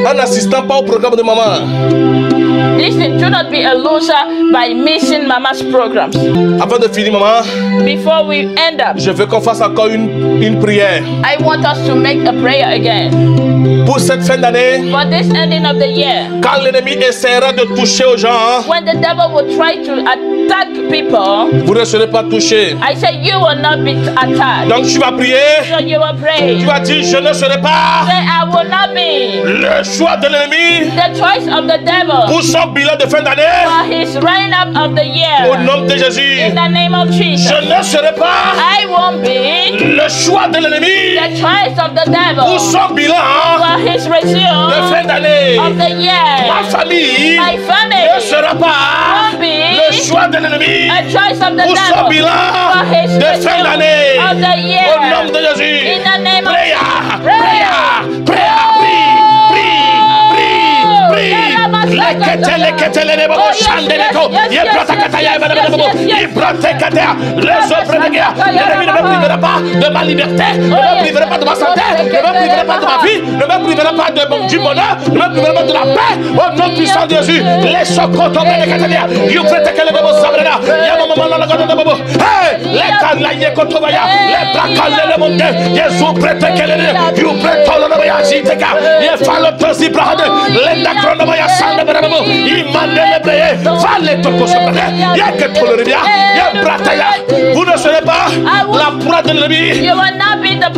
en n'assistant pas au programme de maman.
Listen, do not be a loser by missing Mama's programs.
Avant de finir, maman,
Before we end up,
je veux qu'on fasse encore une prière.
I want us to make a prayer again.
Pour cette fin d'année,
For this ending of the year,
quand l'ennemi essaiera de toucher aux gens,
when the devil will try to attack people,
vous ne serez pas touchés.
I say you will not be attacked.
Donc tu vas prier,
So you will pray.
tu vas dire, je ne serai pas
Say, I will not be
le choix de l'ennemi
the choice of the devil
pour son bilan de fin d'année.
for his reign up of the
Au
year.
nom de Jésus,
In the name of Jesus.
je ne serai pas
I won't be
le choix de l'ennemi
the choice of the
pour
devil
son bilan
for his
de
resume
fin d'année.
of the
Ma
year.
famille
My
ne
family
sera pas
won't be
le choix de l'ennemi
a choice of the
pour son
devil
bilan
for his
de fin
resume
d'année.
of the year.
Au nom de Jésus.
In the name of
Prière,
Jesus.
prière, prière, prie. Lekete le bobo chandeleko. Ye prata kataya eva le bobo. Ye prata kataya. Les autres de guerre. L'ennemi ne me privera pas de ma liberté. Ne me privera pas de ma santé. Ne me privera pas de ma vie. Ne me privera pas du bonheur. Ne me privera pas de la paix. Au nom puissant de Jésus. Les chocotos de kataya. You prata que le bobo sabrena. Ya maman la gade de bobo. Hey, les canailles kotovaya, les bracales le monde, Jésus prête kelele, you prête le baya jiteka, ye falo tosi brade, les nakrono baya sande beramo, imande le breye, fale toko sobade, ye que tolere bien, ye brataya. Vous ne serez pas la proie de l'ennemi.
You will not be the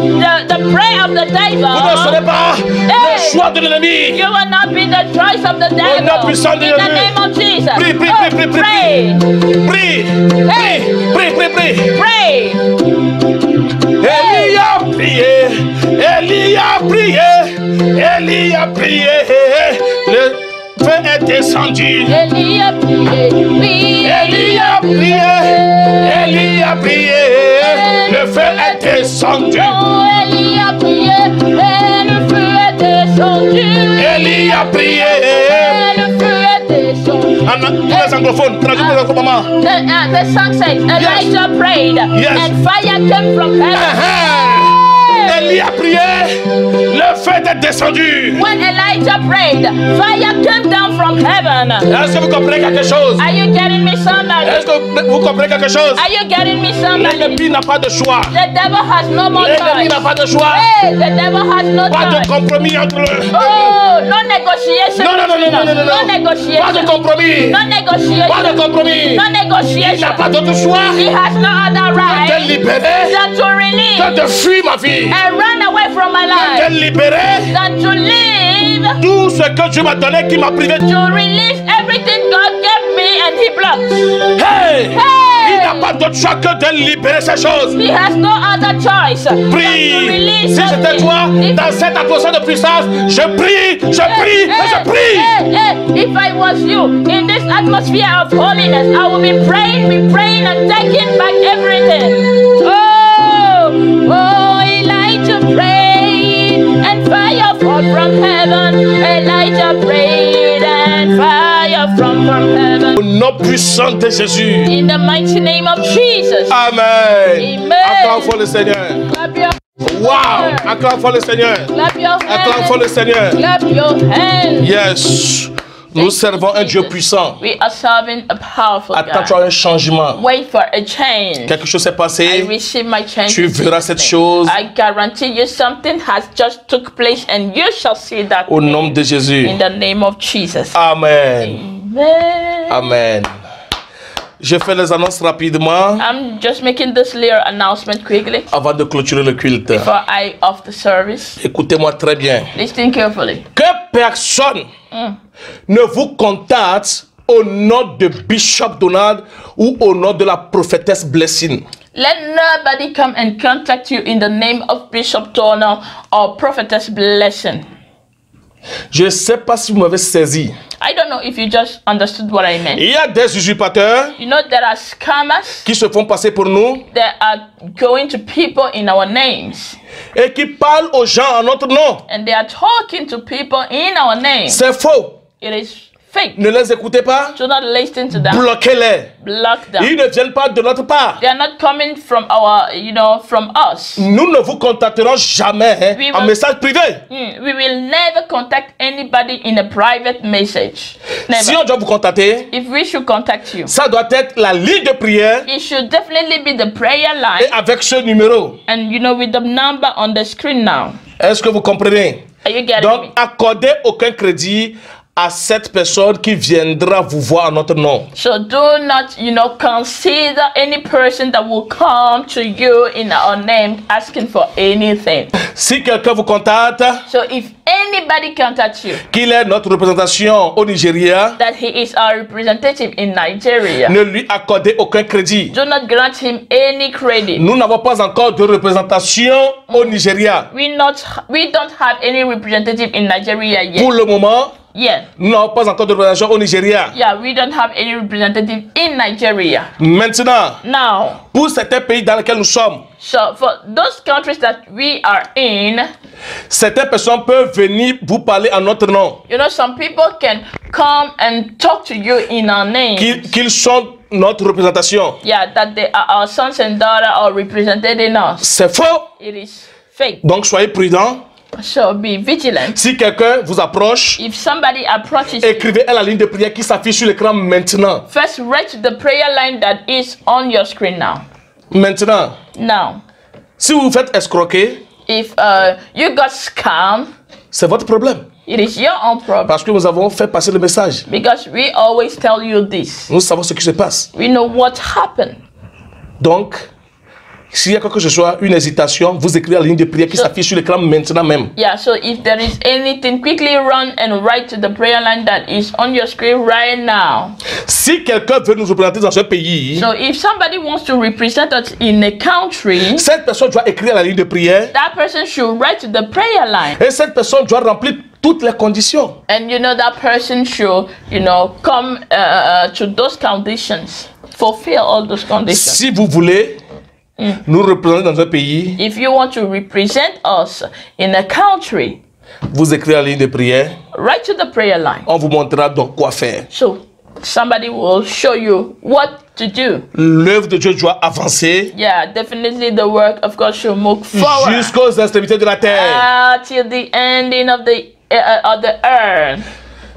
prey of the devil.
Vous ne serez pas le choix de l'ennemi.
You will not be the choice of the devil.
Au nom puissant de
In the name of Jesus.
Prie, prie,
Oh,
prie, prie,
pray.
prie,
Hey.
prie, prie, prie.
Pray.
Élie a prié, Élie a prié, Élie a prié. Le feu est descendu.
Élie a prié.
Élie a prié, Élie a prié. Le feu est descendu.
Oh, Élie a prié. Et le feu est descendu.
Élie a prié.
Et le feu est descendu.
Tous les anglophones, traduis pour les maman.
The song says, Elijah prayed,
Yes.
and fire came from heaven.
Élie a prié, le feu est descendu.
When Elijah prayed, fire came down from heaven.
Est-ce que vous comprenez quelque chose?
Are you getting me, somebody?
Est-ce que vous comprenez quelque chose?
Are you getting me, somebody?
L'ennemi n'a pas de choix.
The devil has no more
L'ennemi n'a
choice.
pas de choix.
Hey, the devil has no
Pas de
choice.
compromis entre eux.
Oh, no negotiation.
Non, non, non, non, non, non, non.
No negotiation.
Pas de compromis.
No negotiation.
Pas de compromis.
No
Il n'a
negotiation.
pas d'autre choix
He has no other
que
right
de libérer,
than to release
que de fuir ma vie,
and run away from my life.
de libérer
Than to leave,
tout ce que Dieu m'a donné qui m'a privé.
to release everything God gave me and He blocked.
Hey!
Hey!
Il n'a pas d'autre choix que de libérer ces choses.
He has no other choice than to
Prie.
release
Si j'étais
something.
toi,
If-
dans cette atmosphère de puissance, je prie, je prie, et je prie.
If I was you in this atmosphere of holiness, I would be praying and taking back everything. Oh, Elijah prayed and fire fall from heaven. Elijah prayed and fire from heaven.
Au nom puissant de Jésus.
In the mighty name of Jesus.
Amen.
Amen.
Acclame fort le Seigneur.
Clap your
Wow. Acclame fort le Seigneur.
Clap your
Acclame fort le
hands.
Seigneur.
Clap your hands.
Yes. Nous servons un Dieu puissant.
We are serving a powerful
Attends-toi
God.
à un changement.
Wait for a change.
Quelque chose s'est
I
passé.
receive my change.
Tu verras cette chose.
I guarantee you something has just took place and you shall see that
Au nom de Jésus.
in the name of Jesus.
Amen.
Amen.
Amen. Je fais les annonces rapidement
I'm just making this little announcement quickly
avant de clôturer le culte.
before I off the service.
Écoutez-moi très bien.
Listen carefully.
Que personne ne vous contacte au nom de Bishop Donald ou au nom de la prophétesse Blessing.
Let nobody come and contact you in the name of Bishop Donald or Prophetess Blessing.
Je ne sais pas si vous m'avez saisi.
I don't know if you just understood what I meant.
Il y a des usurpateurs
You know, there are scammers
qui se font passer pour nous
that are going to people in our names.
et qui parlent aux gens en notre nom.
And they are talking to people in our name.
C'est faux.
It is fake.
Ne les écoutez pas.
Do not listen to them.
Bloquez-les.
Block them.
Ils ne viennent pas de notre part.
They are not coming from our, from us.
Nous ne vous contacterons jamais
We
en
will-
message privé.
We will never contact anybody in a private message.
Si
Never.
on doit vous contacter,
If we should contact you,
ça doit être la ligne de prière
it should definitely be the prayer
et
line
avec ce numéro.
and with the number on the screen now.
Est-ce que vous comprenez?
Are you getting
Donc,
me?
accordez aucun crédit à cette personne qui viendra vous voir en notre nom.
So do not, consider any person that will come to you in our name asking for anything.
Si quelqu'un vous contacte,
So if anybody contacts you,
qu'il est notre représentation au Nigeria,
that he is our representative in Nigeria,
ne lui accordez aucun crédit.
do not grant him any credit.
Nous n'avons pas encore de représentation au Nigeria.
We don't have any representative in Nigeria yet.
Pour le moment,
Yeah.
nous n'avons pas encore de représentation au Nigeria.
Yeah, we don't have any representative in Nigeria.
Maintenant,
Now,
pour certains pays dans lesquels nous sommes,
so for those countries that we are in,
certaines personnes peuvent venir vous parler en notre nom.
some people can come and talk to you in our name.
Qu'ils sont notre représentation.
Yeah, that they are our sons and daughters are represented in us.
C'est faux.
It is fake.
Donc soyez prudents.
So be vigilant.
Si quelqu'un vous approche,
If somebody approaches you,
écrivez à la ligne de prière qui s'affiche sur l'écran maintenant.
first write the prayer line that is on your screen now.
Maintenant,
Now,
si vous vous faites escroquer,
if you got scammed,
c'est votre problème.
it is your own problem.
Parce que nous avons fait passer le message.
Because we always tell you this.
Nous savons ce qui se passe.
We know what happened.
Donc, s'il y a quoi que ce soit, une hésitation, vous écrivez la ligne de prière qui s'affiche sur l'écran maintenant même.
Yeah, so if there is anything, quickly run and write to the prayer line that is on your screen right now.
Si quelqu'un veut nous représenter dans ce pays,
So if somebody wants to represent us in a country,
cette personne doit écrire la ligne de prière
that person should write to the prayer line.
et cette personne doit remplir toutes les conditions.
And that person should, come to those conditions, fulfill all those conditions.
Si vous voulez nous représenter dans un pays,
If you want to represent us in a country,
vous écrivez la ligne de prière,
write to the prayer line.
on vous montrera donc quoi faire.
So somebody will show you what to do.
L'œuvre de Dieu doit avancer
Yeah, definitely the work of God should move forward
jusqu'aux extrémités de la terre.
till the ending of the earth.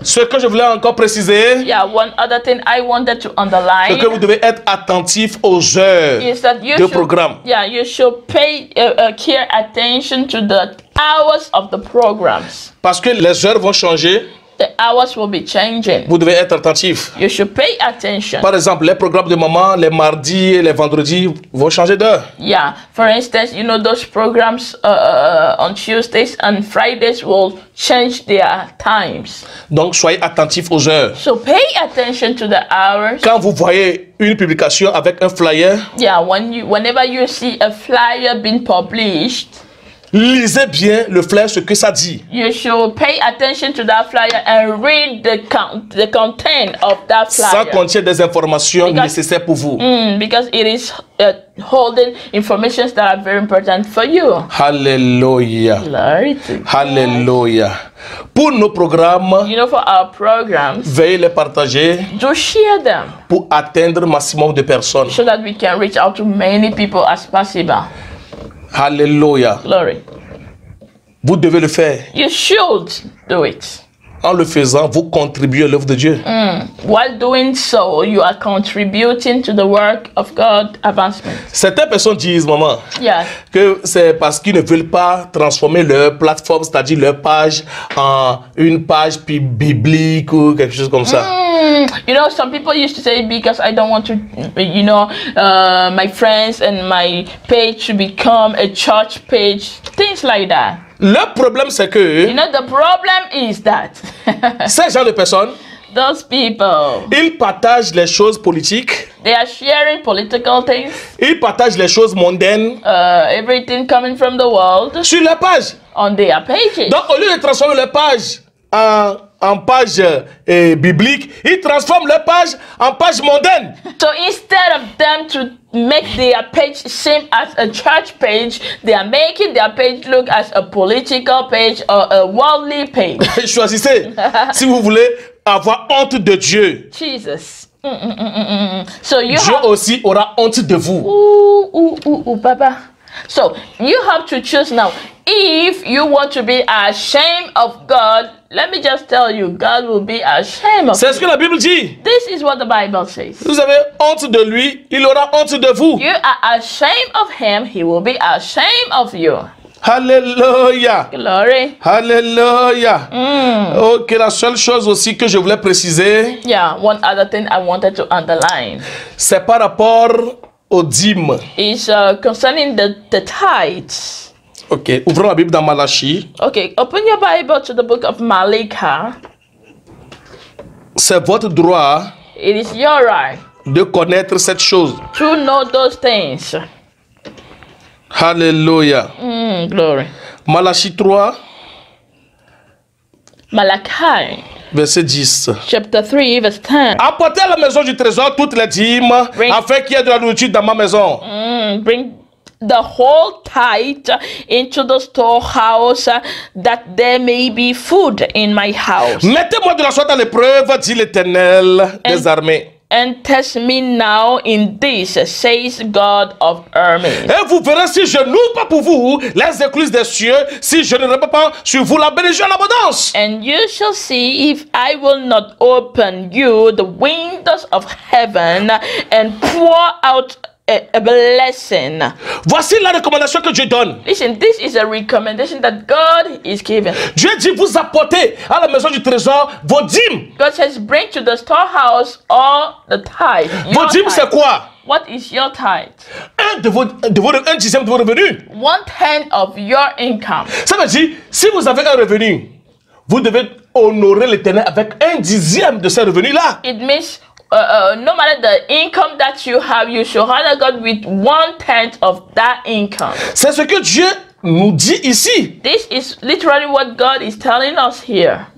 Ce que je voulais encore préciser,
Yeah, one other thing I wanted to
c'est
underline
que vous devez être attentif aux heures
is that you
de
should,
programme.
yeah, you should pay care attention to the hours of the programs.
Parce que les heures vont changer,
The hours will be changing.
vous devez être attentif.
You should pay attention.
Par exemple, les programmes de maman, les mardis et les vendredis vont changer d'heure.
Yeah, for instance, those programs on Tuesdays and Fridays will change their times.
Donc, soyez attentifs aux heures.
So pay attention to the hours.
Quand vous voyez une publication avec un flyer,
Yeah, whenever you see a flyer being published,
lisez bien le flyer, ce que ça dit.
you should pay attention to that flyer and read the content of that
Ça
flyer.
contient des informations
Because-
nécessaires pour vous.
Because it is holding information that are very important for you.
Alléluia.
Glory to God.
Alléluia. Pour nos programmes,
For our programs,
veuillez les partager
do share them
pour atteindre un maximum de personnes.
so that we can reach out to many people as possible.
Alléluia.
Glory.
Vous devez le faire.
You should do it.
En le faisant, vous contribuez à l'œuvre de Dieu.
While doing so, you are contributing to the work of God advancement.
Certaines personnes disent, maman,
Yeah.
que c'est parce qu'ils ne veulent pas transformer leur plateforme, c'est-à-dire leur page, en une page biblique ou quelque chose comme ça.
Some people used to say because I don't want to, my friends and my page to become a church page, things like that.
Le problème, c'est que
The problem is that
ces gens de personnes,
those people,
ils partagent les choses politiques,
they are sharing political things,
ils partagent les choses mondaines
everything coming from the world
sur leur page.
on their pages.
Donc, au lieu de transformer leur page en page biblique, ils transforment leur page en page mondaine.
So instead of them to make their page same as a church page, they are making their page look as a political page or a worldly page.
Choisissez si vous voulez avoir honte de Dieu.
Jesus. So you
Dieu
have
aussi aura honte de vous.
Papa. So you have to choose now. If you want to be ashamed of God, let me just tell you, God will be ashamed of
C'est ce que
you.
la Bible dit.
This is what the Bible says.
Vous avez honte de lui, il aura honte de vous.
You are ashamed of him, he will be ashamed of you.
Alléluia.
Glory.
Alléluia. Ok, la seule chose aussi que je voulais préciser,
Yeah, one other thing I wanted to underline
c'est par rapport aux dîmes.
is concerning the tithes.
Ok, ouvrons la Bible dans Malachie.
Okay, open your Bible to the book of Malachi.
C'est votre droit
It is your right
de connaître cette chose.
to know those things.
Alléluia.
Glory.
Malachie 3,
Malachi
verset 10.
chapter 3 verse 10.
Apportez à la maison du trésor toutes les dîmes, afin qu'il y ait de la nourriture dans ma maison.
Bring the whole tithe into the storehouse, that there may be food in my house.
Mettez-moi de la sorte à l'épreuve, dit l'Éternel des armées.
And test me now in this, says God of armies.
Et vous verrez si je n'ouvre pas pour vous les écluses des cieux, si je ne répands pas sur vous la bénédiction en abondance.
And you shall see if I will not open you the windows of heaven and pour out a blessing.
Voici la recommandation que Dieu donne.
Listen, this is a recommendation that God is giving.
Dieu dit, vous apportez à la maison du trésor vos dîmes.
God says, bring to the storehouse all the tithe.
Vos dîmes, c'est quoi?
What is your tithe?
Un dixième de vos revenus.
1/10 of your income.
Ça veut dire, si vous avez un revenu, vous devez honorer l'Éternel avec 1/10 de ces revenus-là.
It means no matter the income that you have, you should honor God with 1/10 of that income.
C'est ce que Dieu nous dit ici.
This is literally what God is telling us here.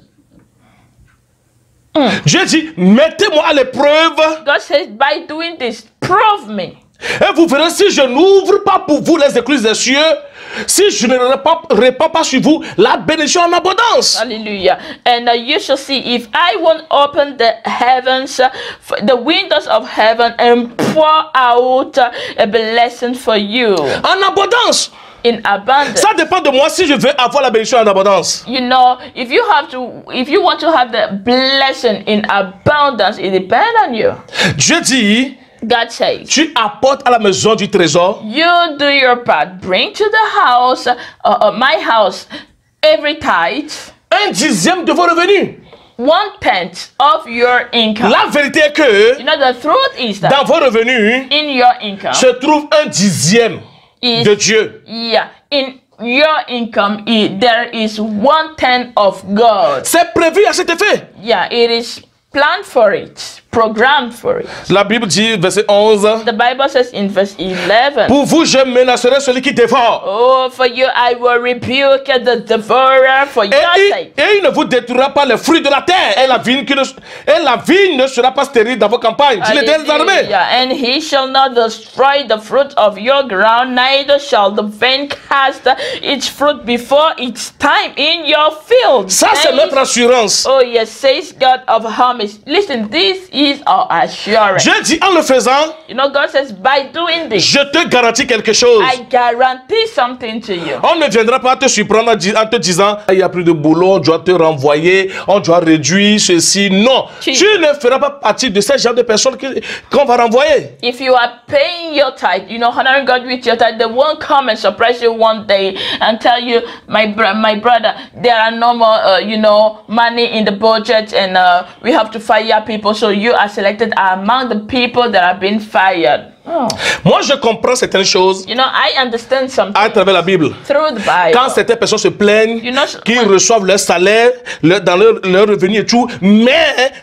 Dieu dit, mettez-moi à l'épreuve.
God says, by doing this, prove me.
Et vous verrez si je n'ouvre pas pour vous les écluses des cieux, si je ne répands pas sur vous la bénédiction en abondance.
Hallelujah. And you shall see if I won't open the heavens, the windows of heaven, and pour out a blessing for you.
En abondance.
In abundance.
Ça dépend de moi si je veux avoir la bénédiction en abondance.
You know, if you want to have the blessing in abundance, it depends on you.
Dieu dit,
God says,
tu apportes à la maison du trésor.
You do your part. Bring to the house, my house, every tithe.
1/10 de vos revenus.
1/10 of your income.
La vérité est que,
you know, the truth is that
dans vos revenus,
in your income,
se trouve 1/10 de Dieu.
Yeah, in your income, there is 1/10 of God.
C'est prévu à cet effet.
Yeah, it is planned for it. Programmed for it.
La Bible dit, verset 11.
The Bible says in verse 11.
Pour vous, je menacerai celui qui dévore.
Oh, for you, I will rebuke the devourer for your sake.
Et il ne vous détruira pas les fruits de la terre. Et la vigne ne sera pas stérile dans vos campagnes. Dit l'Éternel des armées.
And he shall not destroy the fruit of your ground, neither shall the vine cast its fruit before its time in your field.
Ça, c'est notre assurance.
Oh, yes, says God of homage. Listen, this is our assurance.
Dieu dit en le faisant,
you know, God says, by doing this,
je te garantis quelque chose.
I guarantee something to you.
On ne viendra pas te surprendre en te disant, il n'y a plus de boulot, on doit te renvoyer, on doit réduire ceci. Non, tu ne feras pas partie de ce genre de personnes qu'on va renvoyer.
If you are paying your tithe, you know, honoring God with your tithe, they won't come and surprise you one day and tell you, my brother, there are no more, you know, money in the budget, and we have to fire people, so you are selected among the people that have been fired. Oh.
Moi, je comprends certaines choses.
You know, I understand something
à travers la Bible.
Through the Bible.
Quand certaines personnes se plaignent,
you know,
qu'ils reçoivent leur salaire dans leur revenu et tout, mais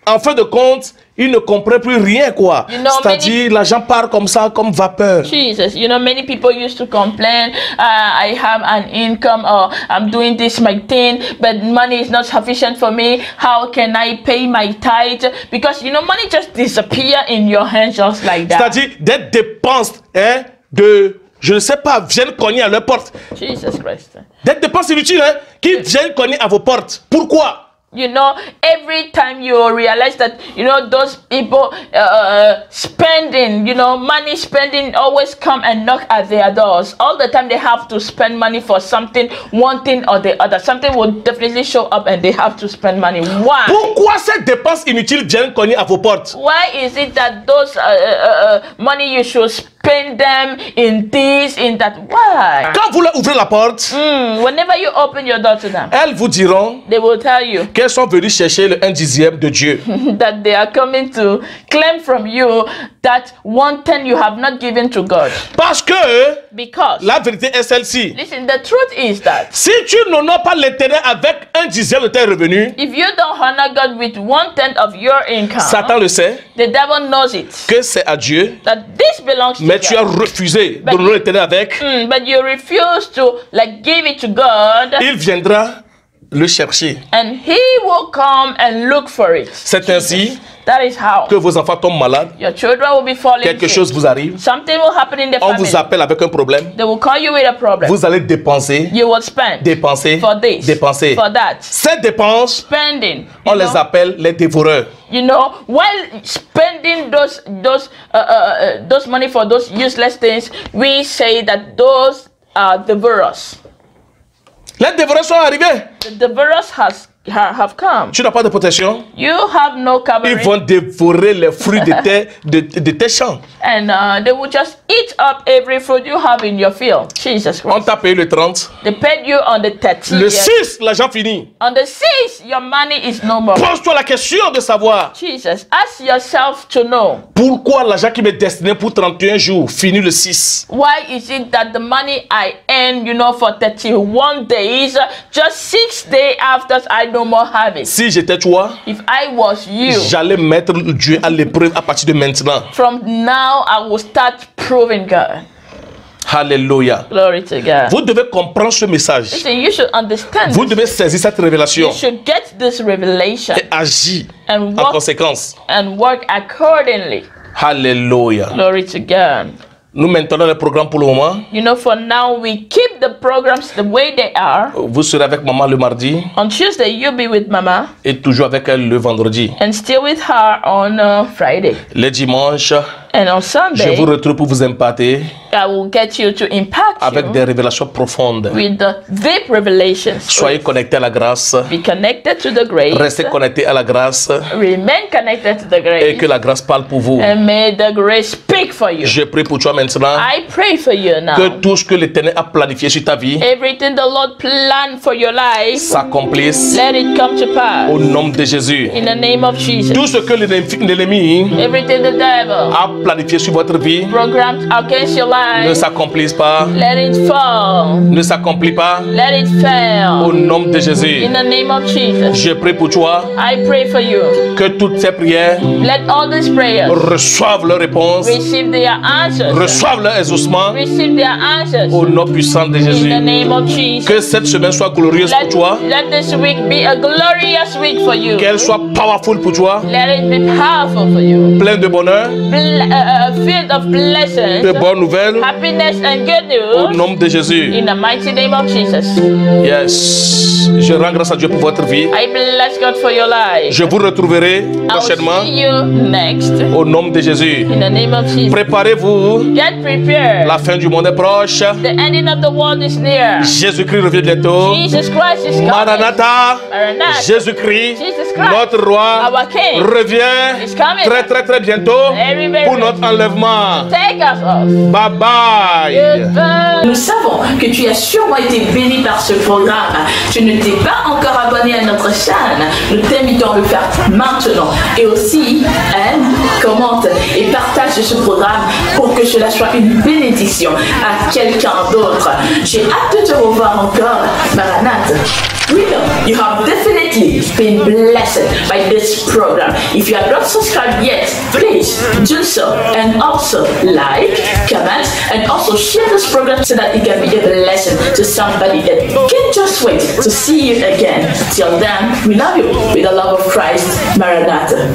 en fin de compte, ils ne comprennent plus rien, quoi. You know, c'est-à-dire, l'argent part comme ça, comme vapeur.
Jesus, you know, many people used to complain, I have an income, or I'm doing this, my thing, but money is not sufficient for me. How can I pay my tithe? Because, you know, money just disappear in your hands just like that.
C'est-à-dire, des dépenses, hein, je ne sais pas, viennent cogner à leur porte.
Jesus Christ.
Des dépenses inutiles, hein, qui viennent cogner à vos portes. Pourquoi?
You know, every time you realize that, you know, those people spending, you know, money spending always come and knock at their doors. All the time they have to spend money for something, one thing or the other. Something will definitely show up and they have to spend money. Why?
Pourquoi ces dépenses inutiles viennent cogner à vos portes?
Why is it that those money you should spend them in this, in that? Why?
Quand vous leur ouvrez la porte,
whenever you open your door to them,
elles vous diront,
they will tell you
qu'elles sont venues chercher le 1/10 de Dieu.
that they are coming to claim from you that 1/10 you have not given to God.
Parce que
because
la vérité est celle-ci.
Listen, the truth is that
si tu n'honores pas l'Éternel avec 1/10 de tes revenus,
if you don't honor God with 1/10 of your income,
Satan le sait,
the devil knows it,
que c'est à Dieu,
that this belongs to
mais
God.
tu as refusé d'honorer l'Éternel avec,
but you refuse to give it to God.
Il viendra le chercher.
And he will come and look for it.
C'est ainsi
that is how
que vos enfants tombent malades.
Your children will be falling
Quelque
sick.
chose vous arrive.
Something will happen in the
On
family.
vous appelle avec un problème.
They will call you with a problem.
Vous allez dépenser.
You will spend.
Dépenser.
For this.
Dépenser.
For that.
Ces dépenses,
spending.
On les appelle les dévoreurs.
You know, while spending those money for those useless things, we say that those are devourers.
Les dévoreurs sont arrivés.
The devourers have come.
Tu n'as pas de protection.
You have no
Ils
covering.
vont dévorer les fruits de tes champs.
And they will just eat up every fruit you have in your field. Jesus
On
Christ.
t'a payé le 30.
They paid you on the 30th.
Le 6, l'argent fini.
On the 6th, your money is no more.
Pose-toi la question de savoir
Jesus, ask yourself to know,
pourquoi l'argent qui m'est destiné pour 31 jours finit le 6.
why is it that the money I earn, for 31 days, just 6 days after I no more have it?
Si j'étais toi,
If I was you,
j'allais mettre Dieu à l'épreuve à partir de maintenant.
from now I will start proving God.
Alléluia.
Glory to God.
Vous devez comprendre ce message.
Listen, you should understand.
Vous devez saisir cette révélation
You should get this revelation
et agir
and
en
walk
conséquence.
accordingly.
Alléluia.
Glory to God.
Nous maintenons le programme pour le moment.
For now we keep the programs the way they are.
Vous serez avec maman le mardi
On Tuesday you'll be with Mama
et toujours avec elle le vendredi.
and still with her on Friday.
Les dimanches,
And on
je
Sunday
vous retrouve pour vous imparter
I will get you to impact
avec
you
des révélations profondes.
with the deep revelations.
Soyez connectés à la grâce.
Be connected to the grace.
Restez connectés à la grâce
Remain connected to the
et que
grace.
la grâce parle pour vous.
And may the grace speak for you.
Je prie pour toi maintenant
I pray for you now.
que tout ce que l'Éternel a planifié sur ta vie
Everything the Lord planned for your life,
s'accomplisse
let it come to pass.
au nom de Jésus.
In the name of Jesus.
Tout ce que l'ennemi
Everything the devil
a planifié sur votre vie
programmed against your
ne
life,
s'accomplisse pas,
let it fall.
ne s'accomplit pas
Let it
au
fail.
nom de Jésus.
In the name of Jesus.
Je prie pour toi
I pray for you.
que toutes ces prières
Let all these prayers
reçoivent leur réponse,
receive their answers.
reçoivent leur exaucement
Receive their answers.
au nom puissant de
In
Jésus.
the name of Jesus.
Que cette semaine soit glorieuse pour toi,
Let this week be a glorious week for you.
qu'elle soit powerful pour toi,
Let it be powerful for you.
plein de bonheur,
Filled of blessings,
de bonnes nouvelles
happiness, and good
au
news.
nom de Jésus.
In the mighty name of Jesus.
Yes. Je rends grâce à Dieu pour votre vie.
I bless God for your life.
Je vous retrouverai
I'll
prochainement
see you next.
au nom de Jésus.
In the name of Jesus.
Préparez-vous,
Get prepared.
la fin du monde est proche.
The ending of the world is near.
Jésus-Christ revient bientôt.
Jesus Christ is coming.
Maranatha,
Maranatha.
Jésus-Christ,
Jesus Christ,
notre roi,
our King,
revient
is coming.
très bientôt
Very, very
pour notre enlèvement.
Take us off.
Bye bye.
Goodbye.
Nous savons que tu as sûrement été béni par ce programme. Tu ne t'es pas encore abonné à notre chaîne. Nous t'invitons à le faire maintenant. Et aussi, aime, commente et partage ce programme pour que cela soit une bénédiction à quelqu'un d'autre. J'ai hâte de te revoir encore, Maranatha. We know you have definitely been blessed by this program. If you have not subscribed yet, please do so and also like, comment, and also share this program so that it can be a blessing to somebody that can't just wait to see you again. Till then, we love you with the love of Christ. Maranatha.